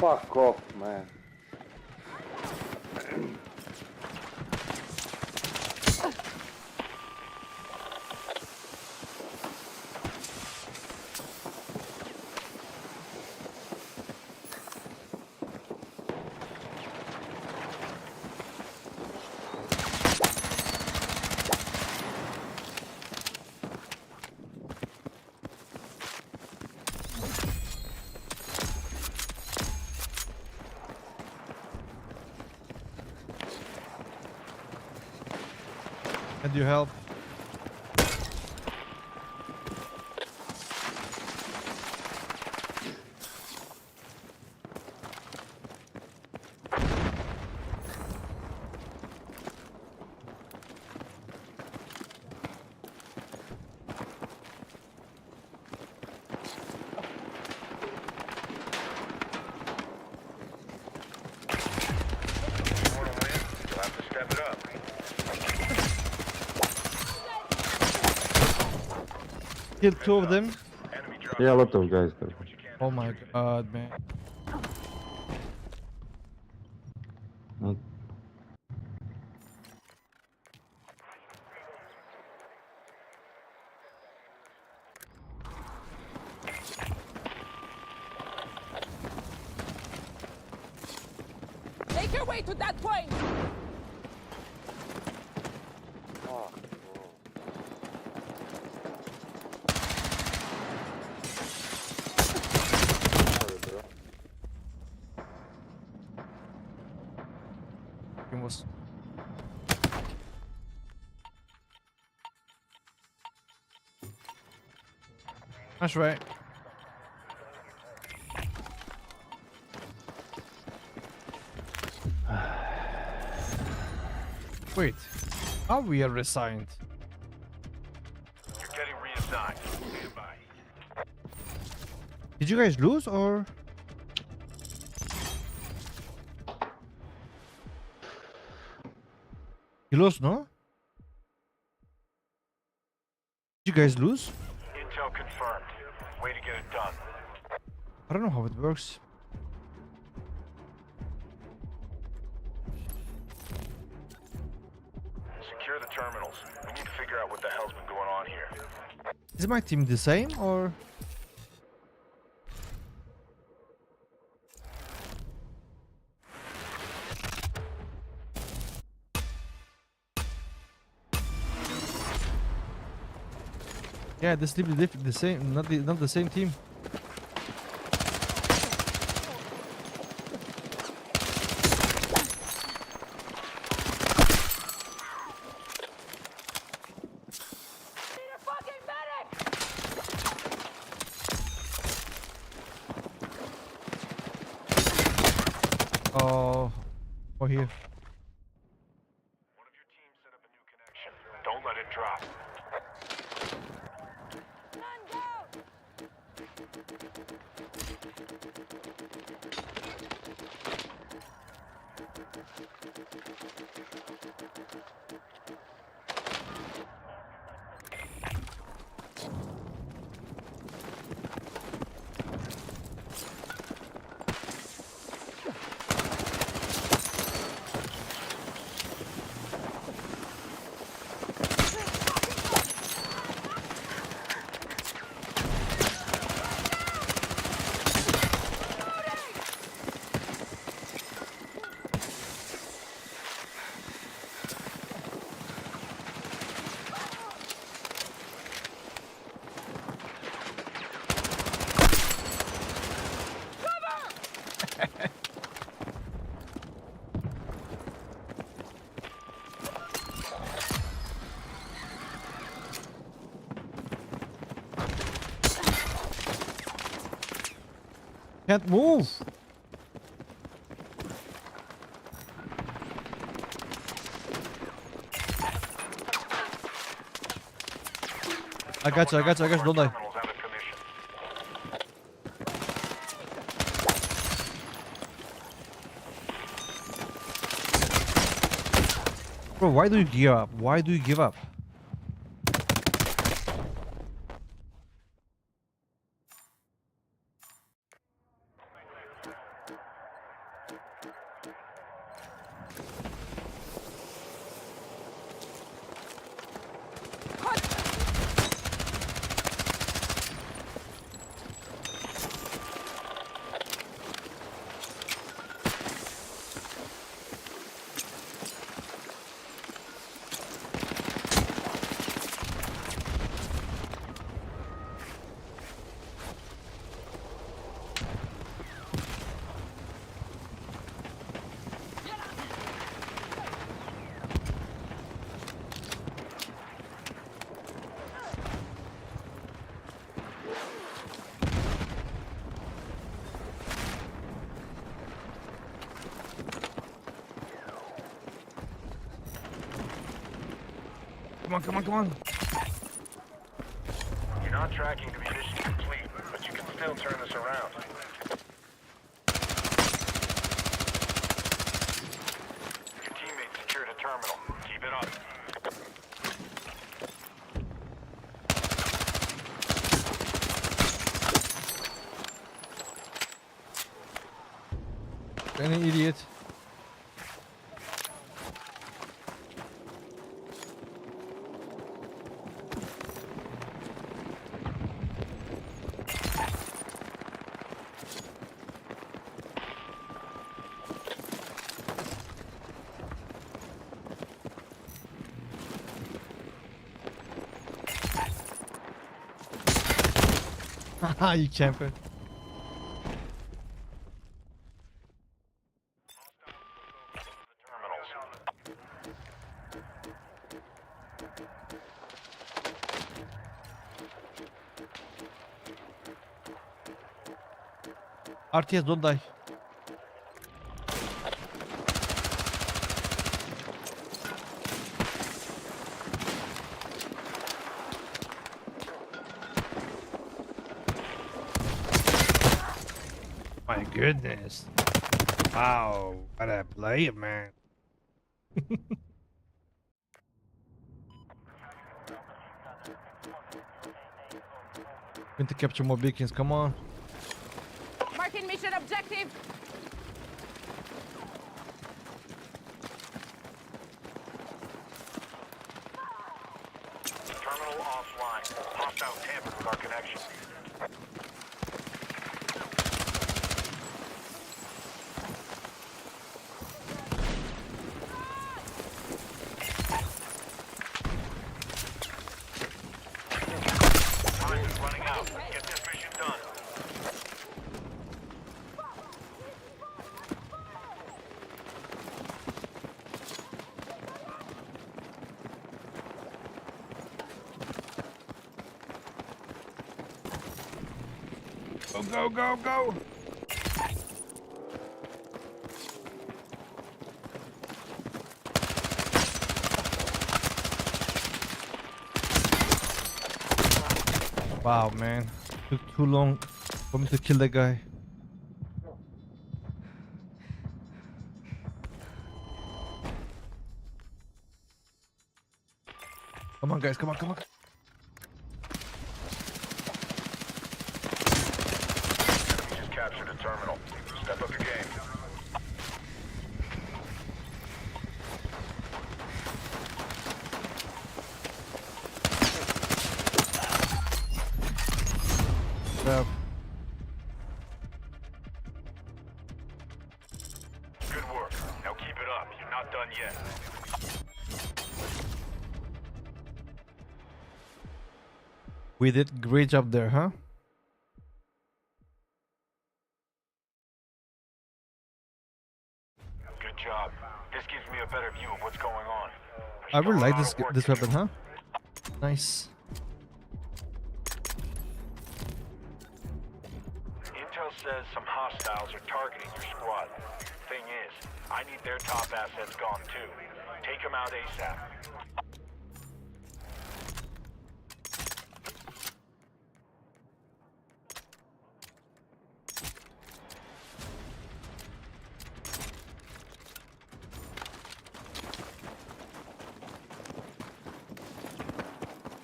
Fuck off, man. Can you help? You want to win? You'll have to step it up. Kill 2 of them. Enemy drop. Yeah, a lot of guys there. What you can. Oh my god, man. Not- Make your way to that point! It was. That's right. Wait, are we resigned? You're getting reassigned. Stand by. Did you guys lose or? You lost, no? Did you guys lose? Intel confirmed. Way to get it done. I don't know how it works. Secure the terminals. We need to figure out what the hell's been going on here. Is my team the same or? Yeah, this team is the same, not the same team. Need a fucking medic! Oh, here. One of your team set up a new connection. Don't let it drop. Man down! Can't move. I got you. Don't die. Terminals out of commission. Bro, why do you give up? Why do you give up? Come on. You're not tracking to be mission complete, but you can still turn this around. Your teammate secured a terminal. Keep it up. Any idiot. Haha, you camper. Terminals. RTS, don't die. My goodness. Wow, what a player, man. Going to capture more beacons, come on. Marking mission objective. Terminal offline. Hostile tampered with our connection. Time is running out. Get this mission done. Go. Wow, man. Took too long for me to kill that guy. Come on, guys. Come on. Enemy just captured a terminal. Step up your game. Yeah. Good work. Now keep it up. You're not done yet. We did great job there, huh? Good job. This gives me a better view of what's going on. I really like There's still a lot this of work weapon, to huh? Nice. do. Intel says some hostiles are targeting your squad. Thing is, I need their top assets gone too. Take them out ASAP.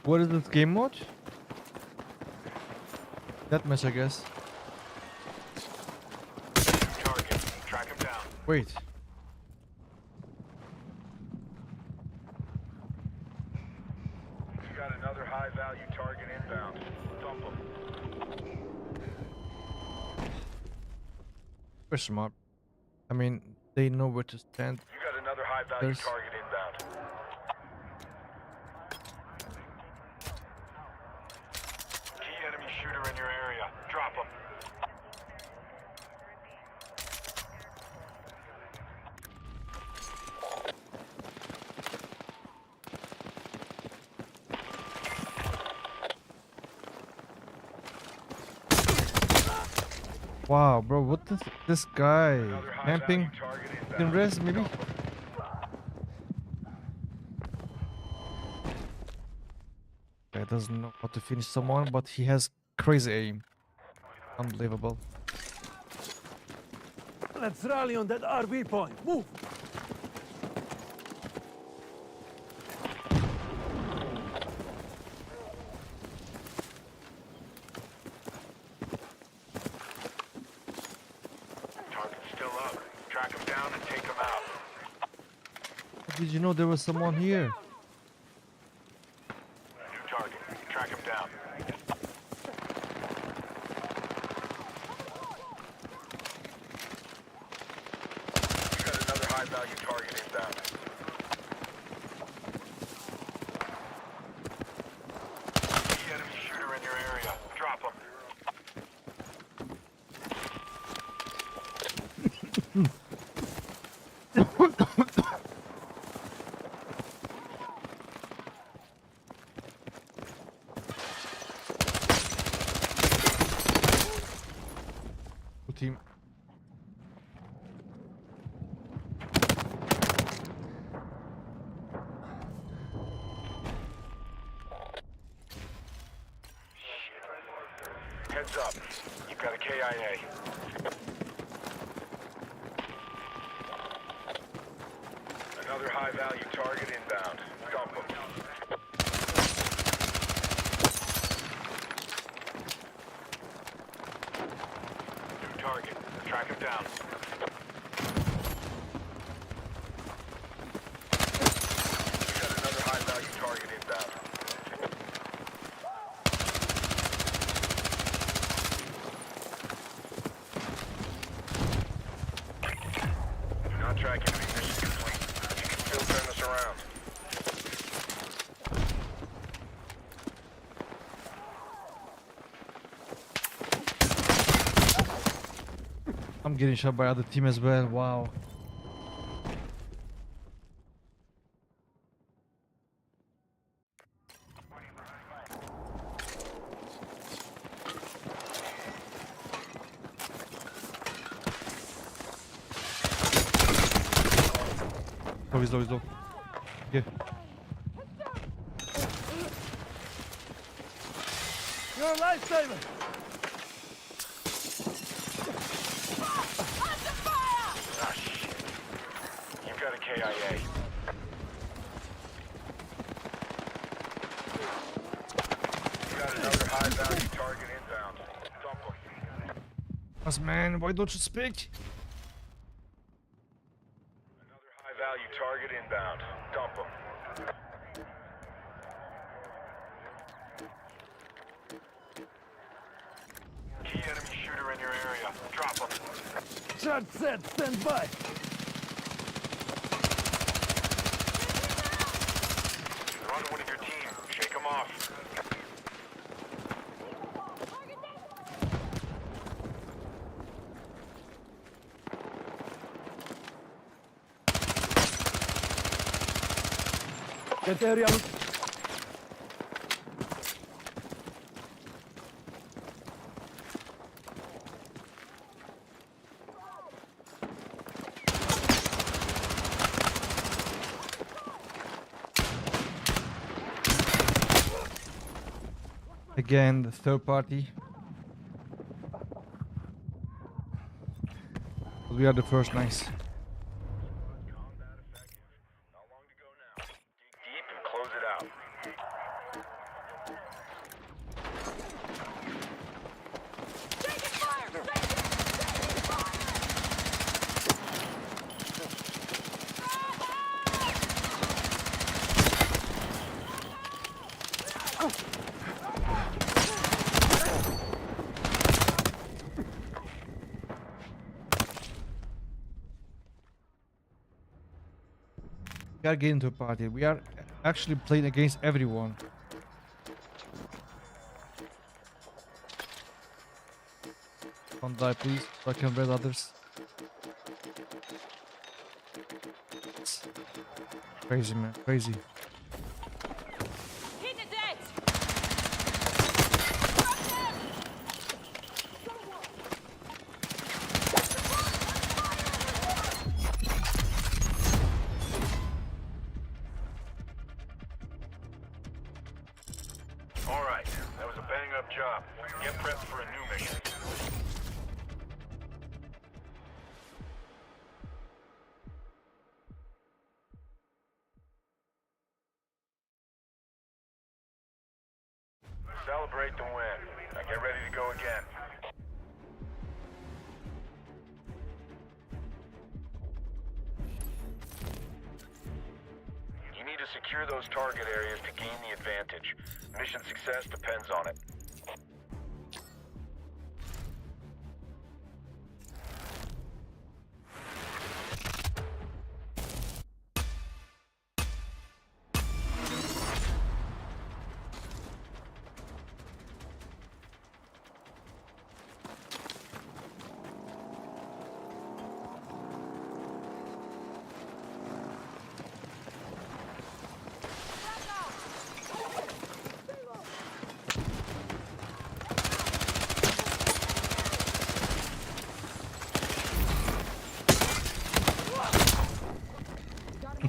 What is this game mode? That much, I guess. Target. Track him down. Wait. You got another high-value target inbound. Dump him. We're smart. I mean, they know where to stand. You got another high-value There's- target inbound. Key enemy shooter in your area. Drop him. Wow, bro, what this guy Another camping high-value target in inbound. res maybe? Guy doesn't know how to finish someone, but he has crazy aim. Unbelievable. Let's rally on that RV point. Move! Target's still up. Track him down and take him out. How did you know there was someone here? New target. Track him down. You got another high-value target inbound. Key enemy shooter in your area. Drop him. Good team. Heads up. You've got a KIA. Another high-value target inbound. Dump him. New target. Track him down. You got another high-value target inbound. Do not track enemy mission complete. You can still turn this around. I'm getting shot by other team as well. Wow. Oh, he's low, he's low. Yeah. You're a lifesaver! Ah, shit. You've got a KIA. You got another high-value target inbound. Dump him. Us, man, why don't you speak? Another high-value target inbound. Dump him. Key enemy shooter in your area. Drop him. Charge set, stand by! They're on one of your team. Shake them off. Get area. again the third party. We are the first, nice. Combat effective. Not long to go now. Dig deep and close it out. Taking fire! Taking fire! We are getting to a party. We are actually playing against everyone. Don't die, please, so I can raid others. Crazy, man. Crazy. Hit the dead! All right, that was a bang-up job. Get prepped for a new mission. Celebrate the win. Now get ready to go again. You need to secure those target areas to gain the advantage. Mission success depends on it.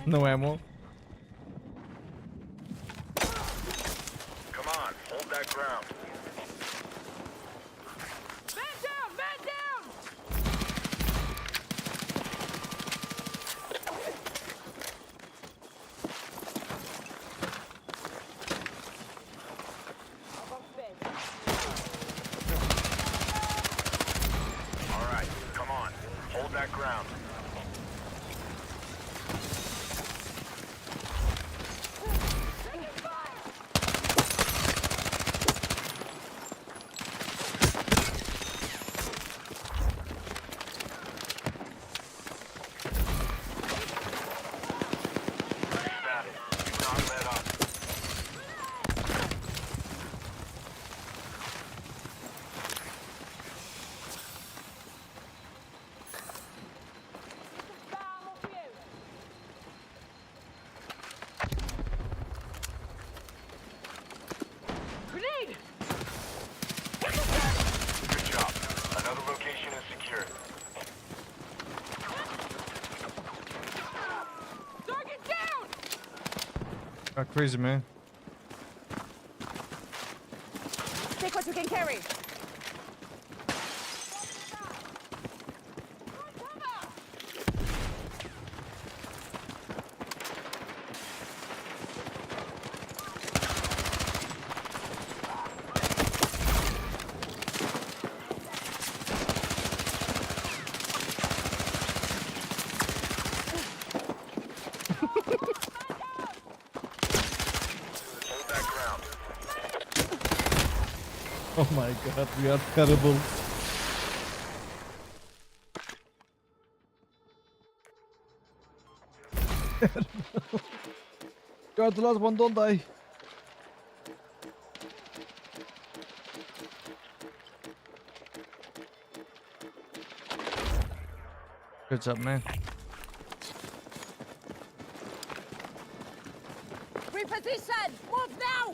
No ammo. Come on, hold that ground. Man down! Man down! All right, come on, hold that ground. Snap it. Do not let up. Grenade! Good job. Another location is secured. Target down! Crazy, man. Take what you can carry. Hold that ground. Oh my god, we are terrible. God, the last one, don't die. Good job, man. Reposition! Move now!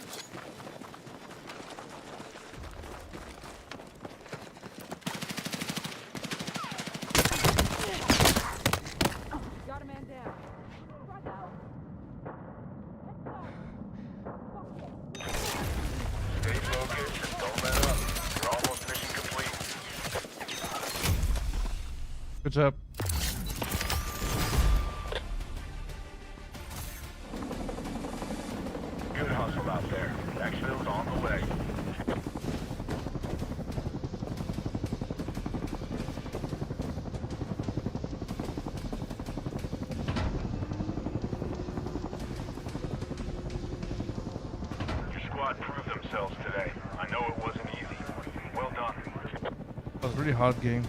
Got a man down. Stay focused job. Good hustle out there. Exfil's on the way. Your squad proved themselves today. I know it wasn't easy. Well done. It was a really hard game.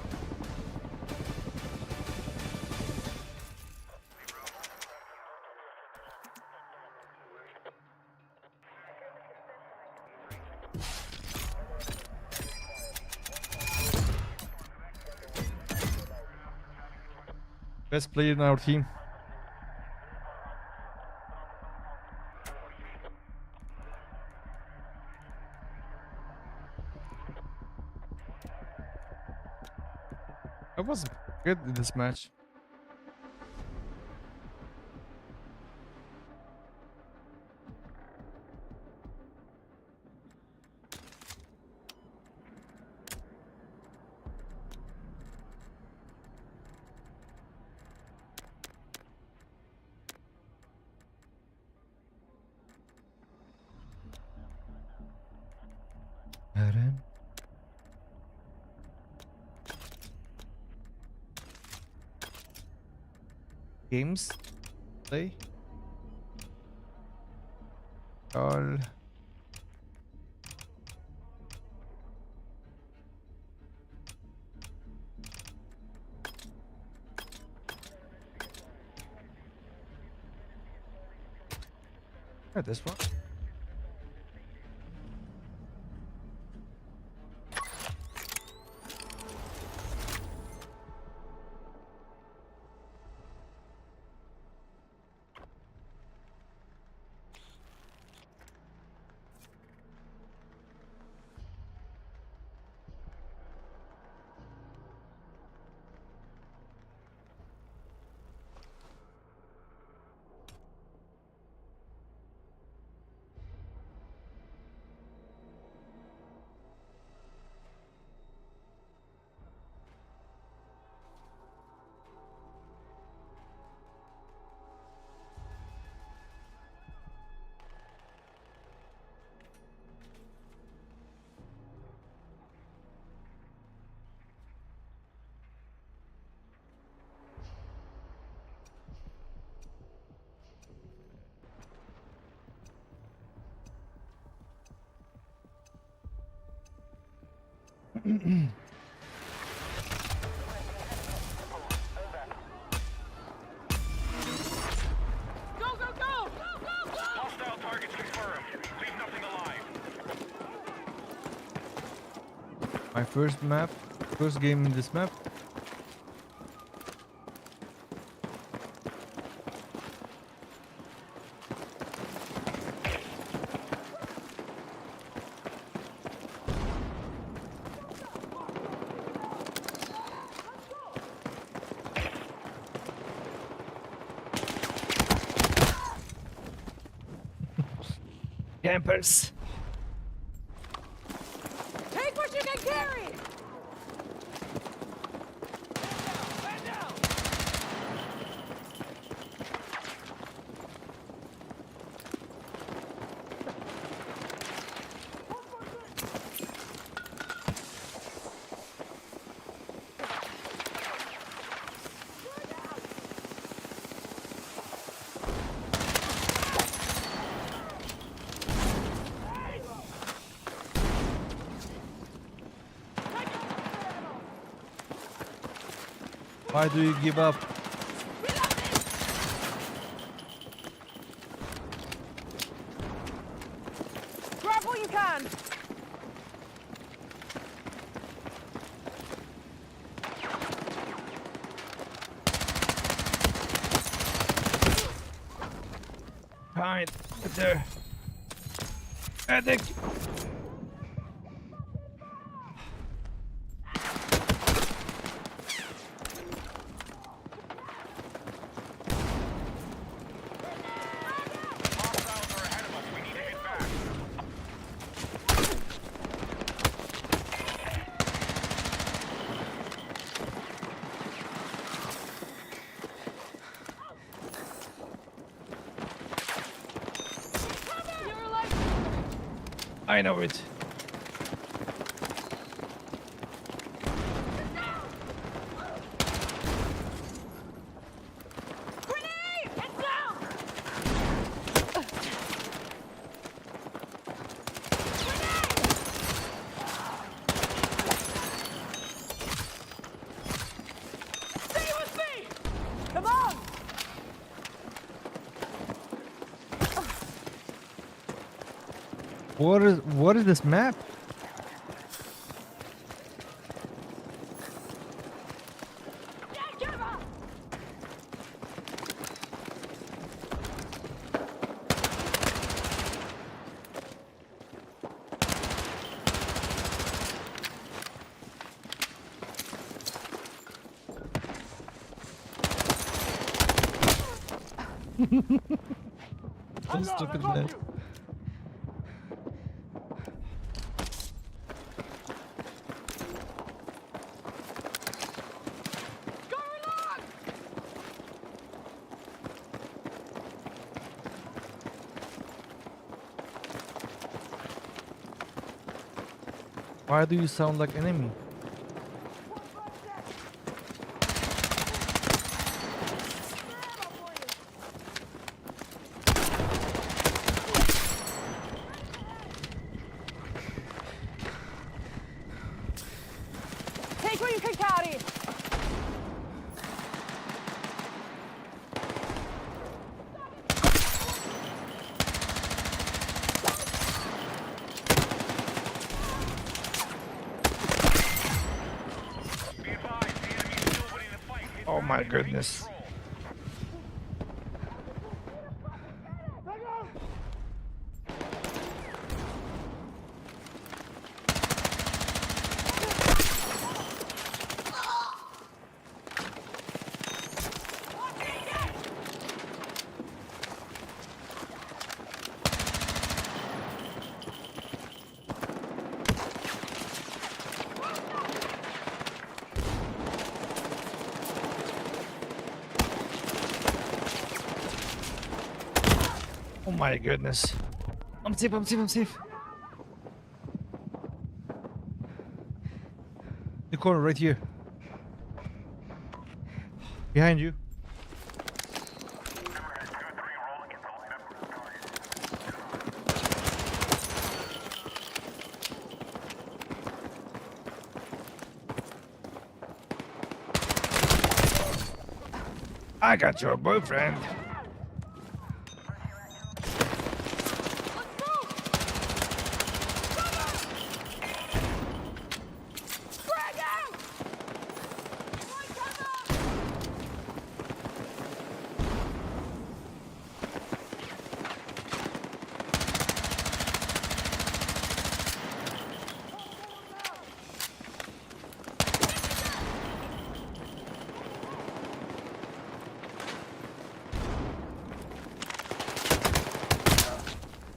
Best player in our team. I was good in this match. Eren. Games play. All. Yeah, this one. Go, go, go! Go, go, go! Hostile targets confirmed. Leave nothing alive. My first game in this map. Campers. Take what you can carry! Why do you give up? Grab what you can! Behind. Right there. Medic. Hostiles are ahead of us. We need to get back. I know it. Grenade! It's down! Stay with me! Come on! What is this map? Yeah, give up! So stupid map. Go along! Why do you sound like enemy? Take what you can carry! Be advised, the enemy is still winning the fight. Hit Oh my ground and goodness. recontrol. Oh my goodness. I'm safe, I'm safe, I'm safe. The corner right here. Behind you. I got your boyfriend. Frag out!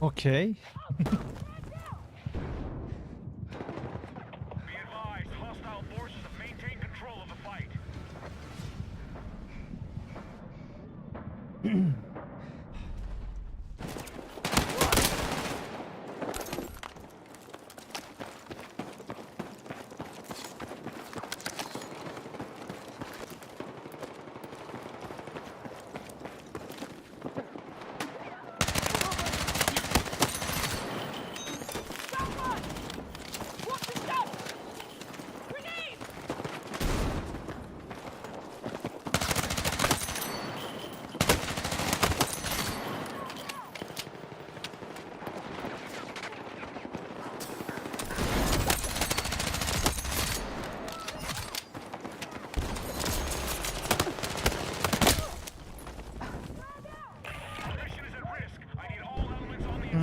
Okay. Be advised, hostile forces have maintained control of the fight. Someone! Watch yourself! Grenade! Mission is at risk. I need all elements on the attack.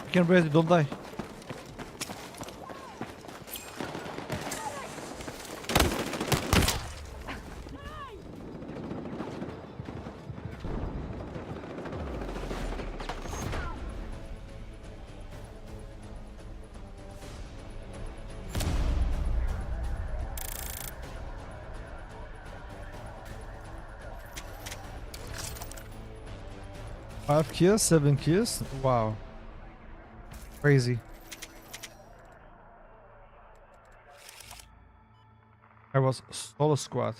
You can breathe, don't die. 5 kills, 7 kills. Wow. Crazy. I was solo squad.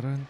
Dun.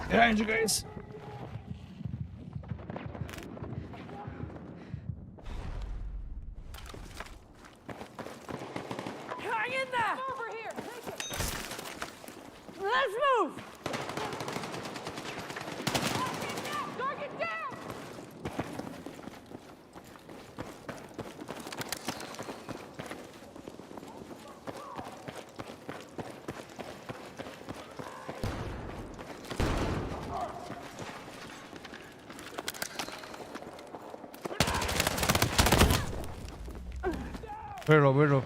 Behind you guys. Hang in there! Over here! Take it! Let's move! Target down! Where low.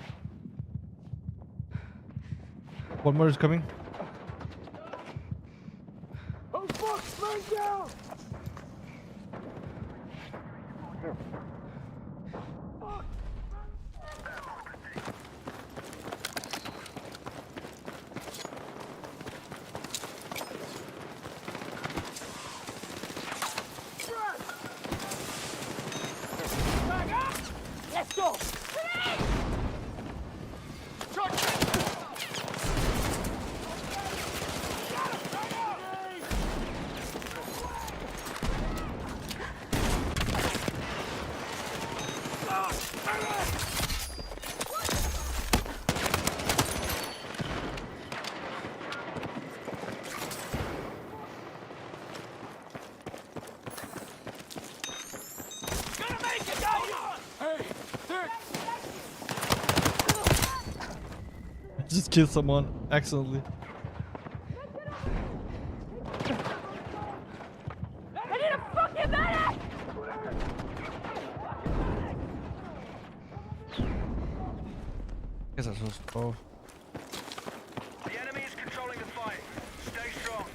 One more is coming. Oh fuck! Man down! Let's go! Just killed someone accidentally. I need a fucking medic! Guess I was slow. The enemy is controlling the fight. Stay strong.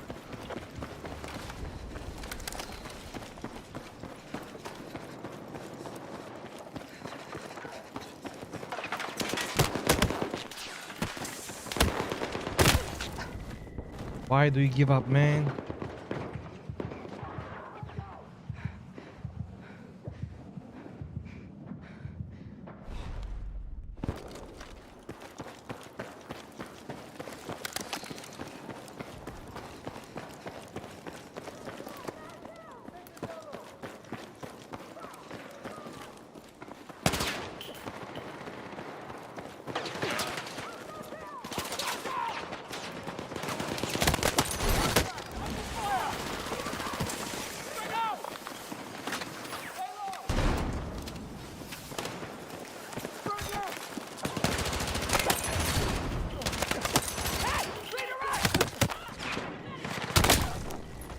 Why do you give up, man?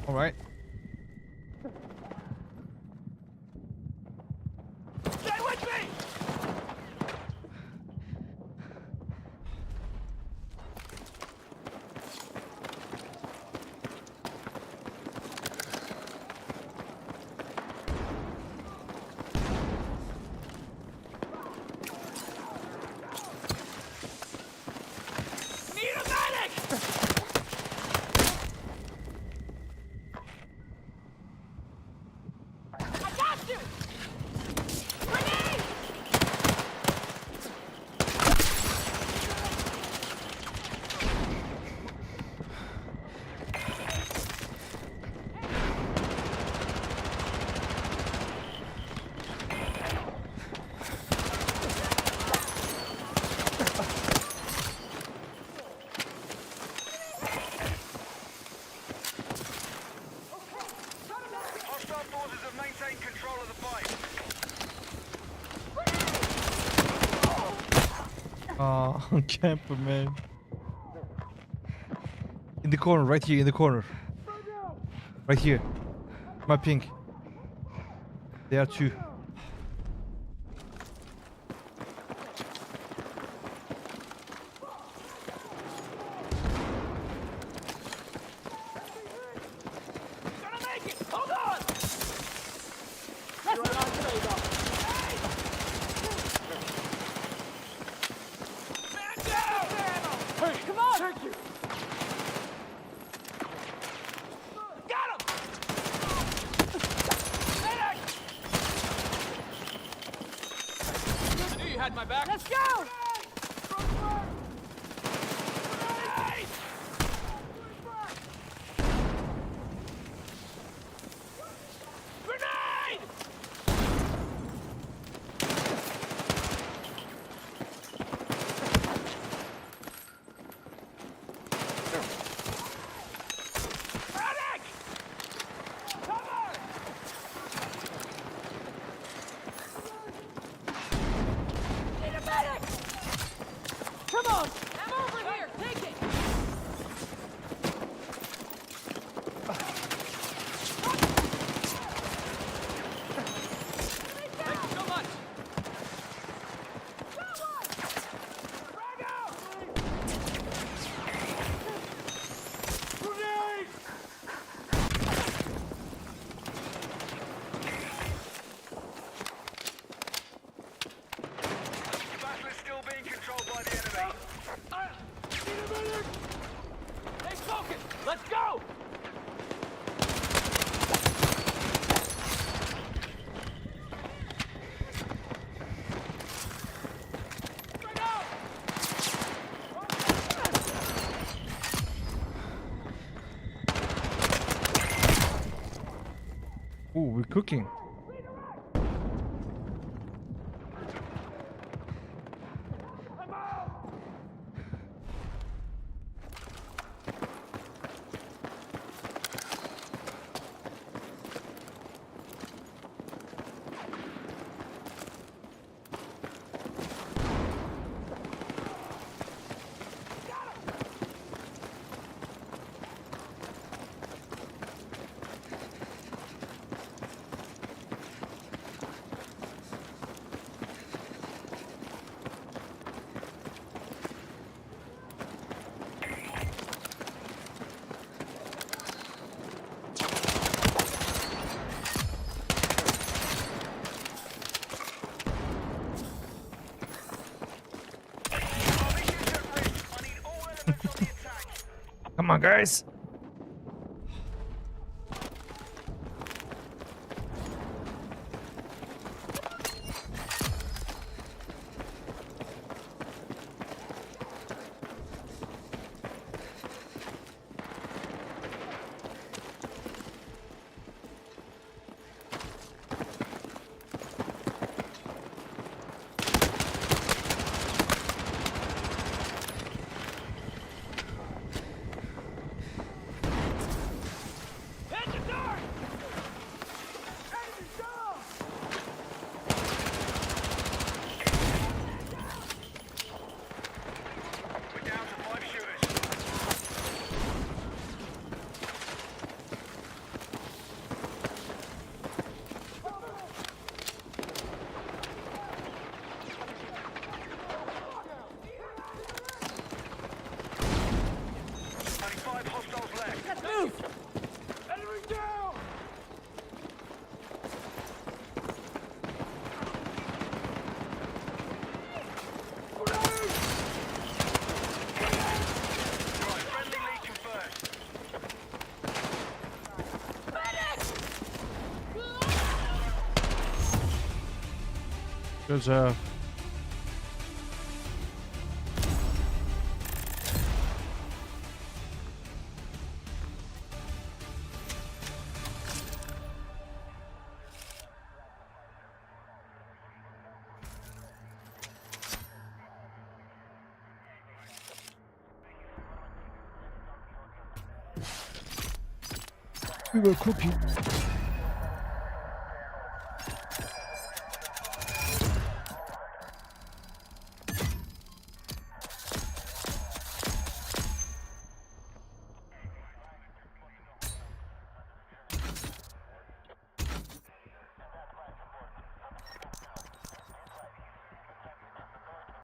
All right. Stay with me! Need a medic! I got you! Grenade! Hostile forces have maintained control of the fight. Oh, camper, man. In the corner, right here, in the corner. Right here. My pink. There are two. Gonna make it! Hold on! You're right on today, though. Hey! Man down! Hey, come on! Thank you! Got him! Medic! I knew you had my back. Let's go! Hey! Grenade! Medic! Cover! Need a medic! Come on! I'm over here! Take it! Thank you so much! The battle is still being controlled by the enemy. Stay focused! Let's go! Straight out! Ooh, we're cooking. Come on, guys. Good job. We will copy.